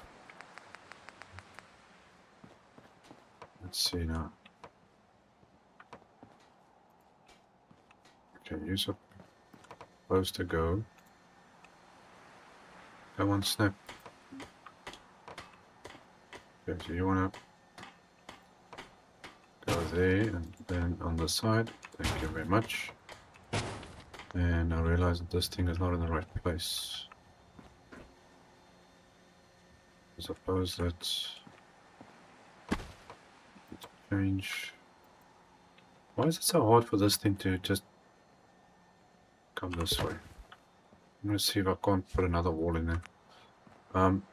Let's see now. Okay, you're supposed to go. Come on, snap. Okay, so you wanna go there, and then on the side. Thank you very much. And I realize that this thing is not in the right place. I suppose that's change. Why is it so hard for this thing to just come this way? I'm gonna see if I can't put another wall in there. Come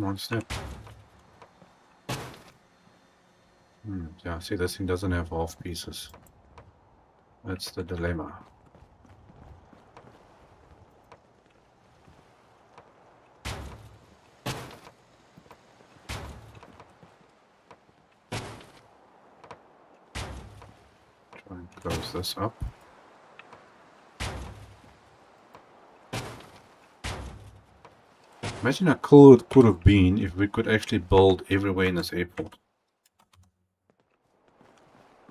on, snap. Yeah, see, this thing doesn't have half pieces. That's the dilemma. Try and close this up. Imagine how cool it could have been if we could actually build everywhere in this airport.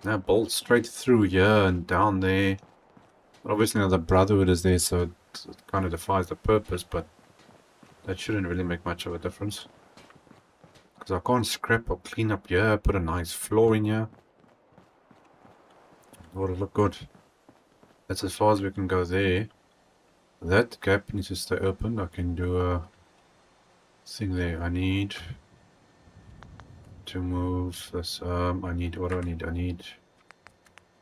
Now build straight through here and down there. Obviously now the Brotherhood is there, so it kind of defies the purpose, but that shouldn't really make much of a difference. Because I can't scrap or clean up here, put a nice floor in here. It would look good. That's as far as we can go there. That gap needs to stay open. I can do a thing there. I need to move this. I need, what do I need? I need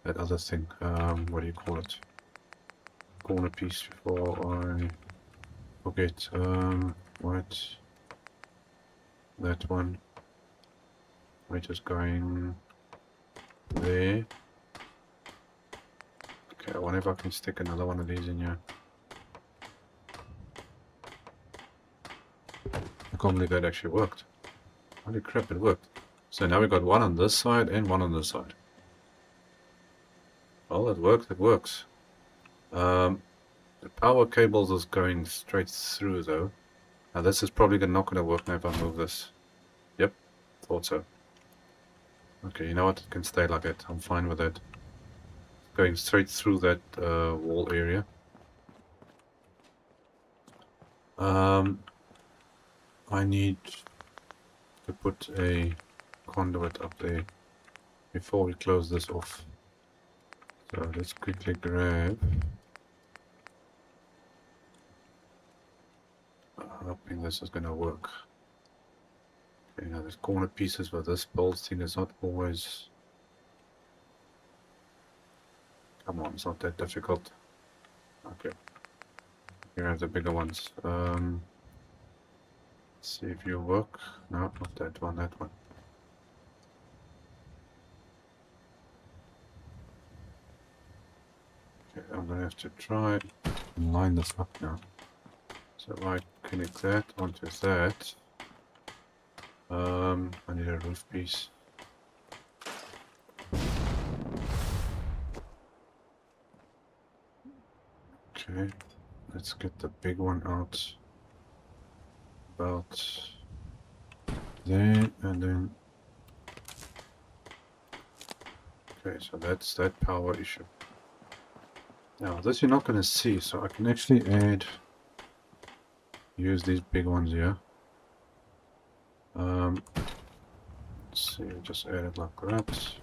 that other thing. What do you call it? Corner piece before I forget. What? That one. We're just going there. Okay, I wonder if I can stick another one of these in here. I can't believe that actually worked. Holy crap, it worked. So now we've got one on this side and one on this side. Well, it works, it works. The power cables is going straight through though. Now this is probably not going to work now if I move this. Yep, thought so. Okay, you know what? It can stay like that. I'm fine with that. Going straight through that wall area. I need to put a conduit up there before we close this off. So let's quickly grab. Hoping this is going to work. Okay, now there's corner pieces, but this bolt thing is not always. Come on, it's not that difficult. Okay. Here I have the bigger ones. See if you work. No, not that one, that one. Okay, I'm gonna have to try and line this up now. So if I connect that onto that. I need a roof piece. Okay, let's get the big one out. About there, and then okay, so that's that power issue. Now this you're not going to see, so I can actually use these big ones here. Let's see, just add it like that.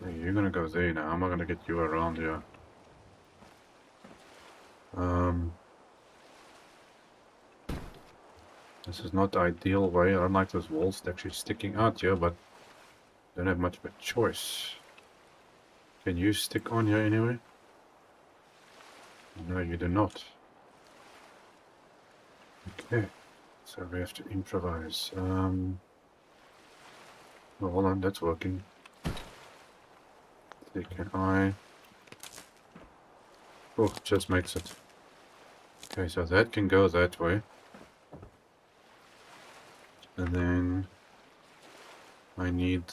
Okay, you're gonna go there now. How am I gonna get you around here? This is not the ideal way. I don't like those walls actually sticking out here, but don't have much of a choice. Can you stick on here anyway? No, you do not. Okay, so we have to improvise. Well, hold on, that's working. See, can I? Oh, just makes it. Okay, so that can go that way. And then I need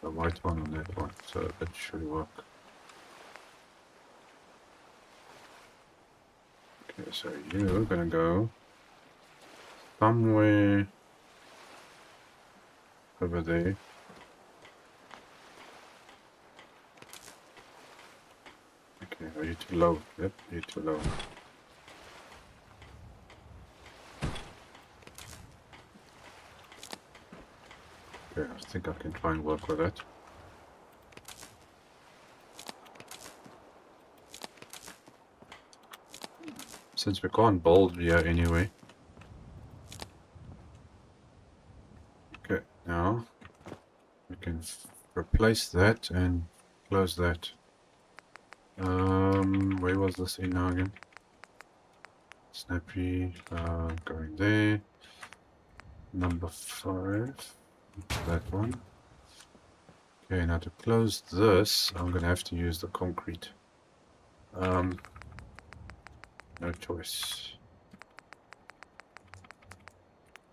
the white one on that one, so that should work. Okay, so you're gonna go somewhere over there. Okay, you're too low. Yep, you're too low. Okay, I think I can try and work with that. Since we can't build here anyway. Okay, now we can replace that and close that. Where was this in now again? Snappy, going there. Number 5, that one. Okay, now to close this, I'm gonna have to use the concrete. No choice.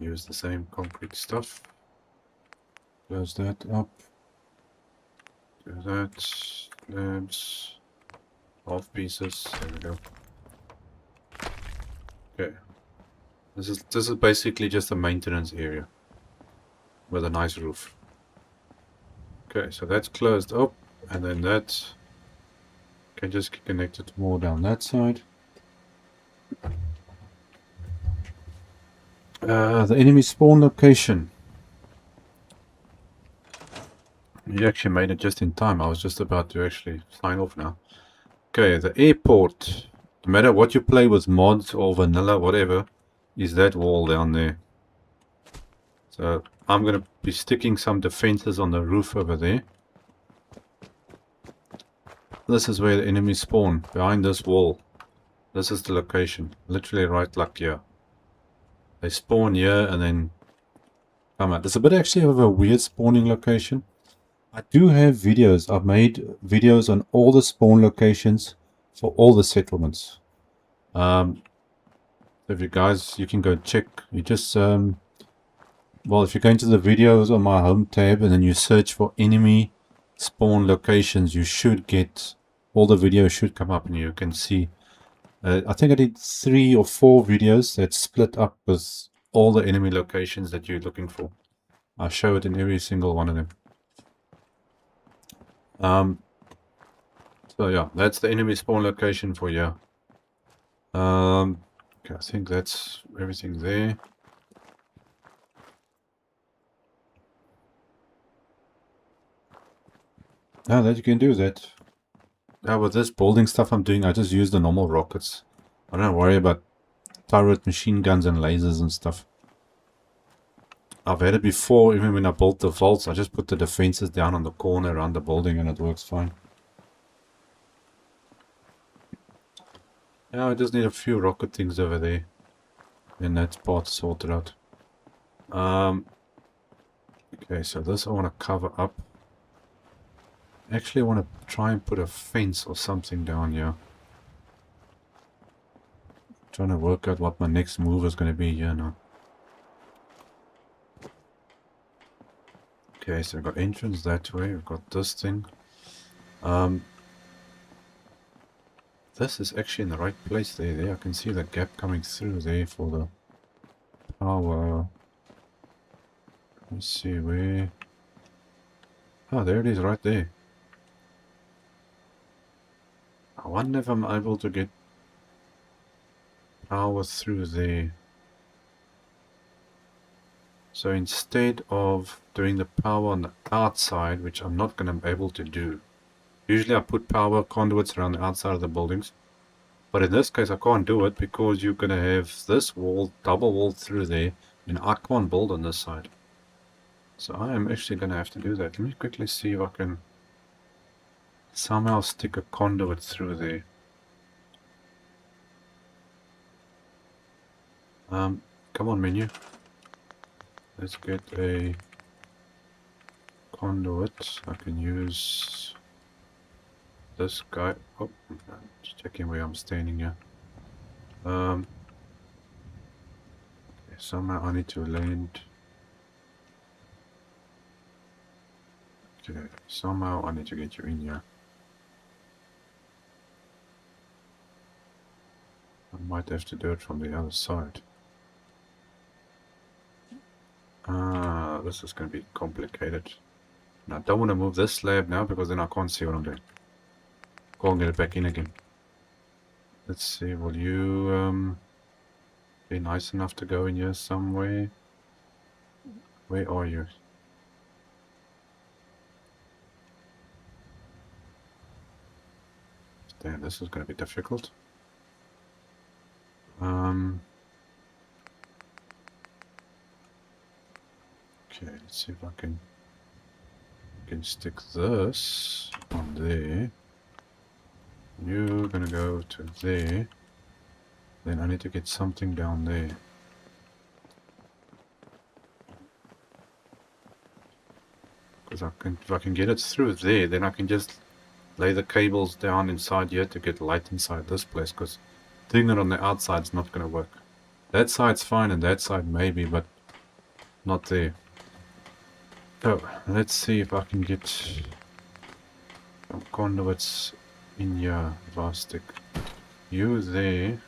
Use the same concrete stuff. Close that up. Do that. Slabs. Half pieces. There we go. Okay. This is basically just a maintenance area with a nice roof. Okay, so that's closed up, and then that can just get connected more down that side. The enemy spawn location. You actually made it just in time. I was just about to actually sign off now. Okay, the airport. No matter what you play with mods or vanilla, whatever, is that wall down there. So I'm going to be sticking some defenses on the roof over there. This is where the enemies spawn, behind this wall. This is the location, literally right like here. They spawn here and then come out. It's a bit actually of a weird spawning location. I do have videos. I've made videos on all the spawn locations for all the settlements. If you guys, you can go check. You just, well, if you go into the videos on my home tab and then you search for enemy spawn locations, you should get, all the videos should come up and you can see. I think I did 3 or 4 videos that split up with all the enemy locations that you're looking for. I show it in every single one of them. So yeah, that's the enemy spawn location for you. Okay, I think that's everything there. Now that you can do that. Now with this building stuff I'm doing, I just use the normal rockets. I don't worry about turret, machine guns and lasers and stuff. I've had it before, even when I built the vaults, I just put the defenses down on the corner around the building and it works fine. Now I just need a few rocket things over there. And that's part sorted out. Okay, so this I want to cover up. Actually I want to try and put a fence or something down here. Trying to work out what my next move is going to be here now. Okay, so I've got entrance that way, I've got this thing. This is actually in the right place there. I can see the gap coming through there for the power. Let's see where. Oh, there it is right there. I wonder if I'm able to get power through there. So instead of doing the power on the outside, which I'm not going to be able to do. Usually I put power conduits around the outside of the buildings. But in this case I can't do it because you're going to have this wall, double wall through there. And I can't build on this side. So I am actually going to have to do that. Let me quickly see if I can somehow stick a conduit through there. Come on menu. Let's get a conduit. I can use this guy. Oh, just checking where I'm standing here. Okay, somehow I need to land. Okay, somehow I need to get you in here. I might have to do it from the other side. This is going to be complicated. And I don't want to move this slab now because then I can't see what I'm doing. Can't get it back in again. let's see, will you be nice enough to go in here somewhere? Where are you? Damn, this is going to be difficult. Okay, let's see if I can stick this on there. You're gonna go to there. Then I need to get something down there. Because if I can get it through there, then I can just lay the cables down inside here to get light inside this place. Because doing it on the outside is not gonna work. That side's fine and that side maybe, but not there. So let's see if I can get some conduits in here. If I stick you there.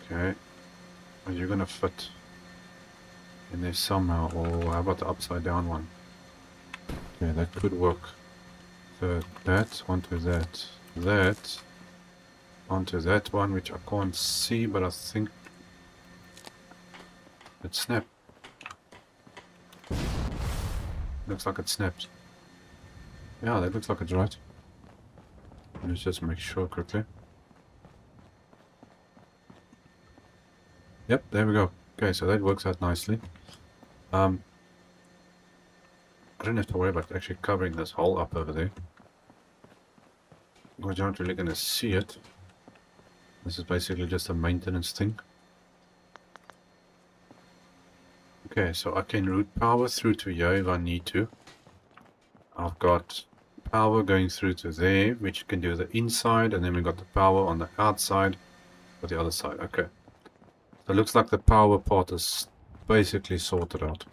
Okay. Are you gonna fit in there somehow? Or how about the upside down one? Okay, that could work. So that onto that. That onto that one, which I can't see, but I think it snapped. Looks like it snapped. Yeah, that looks like it's right. Let's just make sure quickly. Yep, there we go. Okay, so that works out nicely. I don't have to worry about actually covering this hole up over there. Because you're not really going to see it. This is basically just a maintenance thing. Okay, so I can route power through to here if I need to. I've got power going through to there, which can do the inside, and then we've got the power on the outside for the other side. Okay. So it looks like the power part is basically sorted out.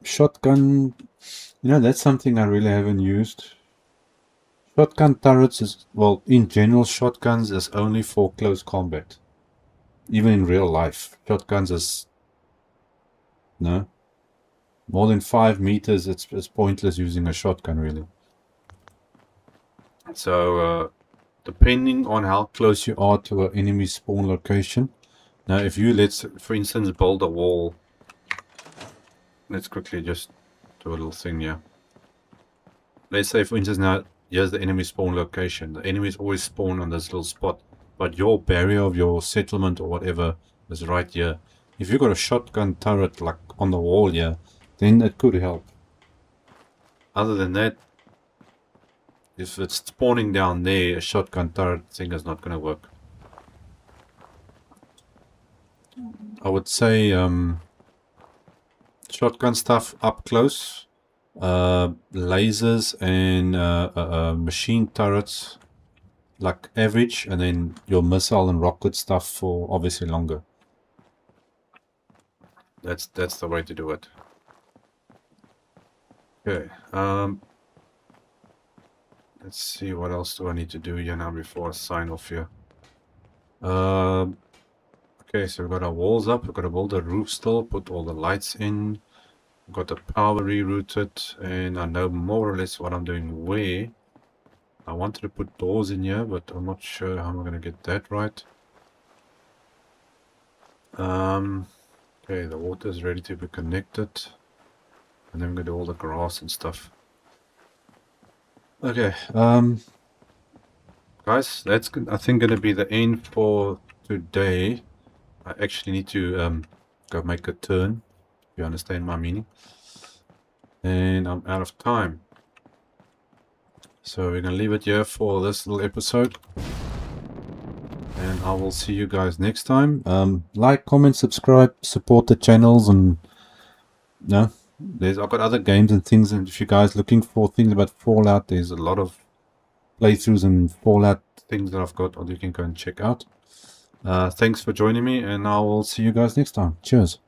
Shotgun, that's something I really haven't used. Shotgun turrets is, well, in general, shotguns is only for close combat. Even in real life, shotguns is, no, more than 5 meters, it's pointless using a shotgun, really. So, depending on how close you are to an enemy spawn location. Now, if you, let's, for instance, build a wall. Let's quickly just do a little thing here. Let's say, for instance, now, here's the enemy spawn location. The enemies always spawn on this little spot. But your barrier of your settlement or whatever is right here. If you've got a shotgun turret like on the wall here, then it could help. Other than that, if it's spawning down there, a shotgun turret thing is not going to work. I would say shotgun stuff up close, lasers and machine turrets like average, and then your missile and rocket stuff for obviously longer. That's the way to do it. Okay, let's see, what else do I need to do here now before I sign off here. Okay, so we've got our walls up, we've got to build a roof still, put all the lights in, we've got the power rerouted, and I know more or less what I'm doing where. I wanted to put doors in here, but I'm not sure how I'm going to get that right. Okay, the water is ready to be connected. And then we're going to do all the grass and stuff. Okay, guys, that's, I think, going to be the end for today. I actually need to go make a turn, if you understand my meaning. And I'm out of time. So we're going to leave it here for this little episode. And I will see you guys next time. Like, comment, subscribe, support the channels, and I've got other games and things, and if you guys looking for things about Fallout, there's a lot of playthroughs and Fallout things that I've got that you can go and check out. Thanks for joining me, and I will see you guys next time. Cheers.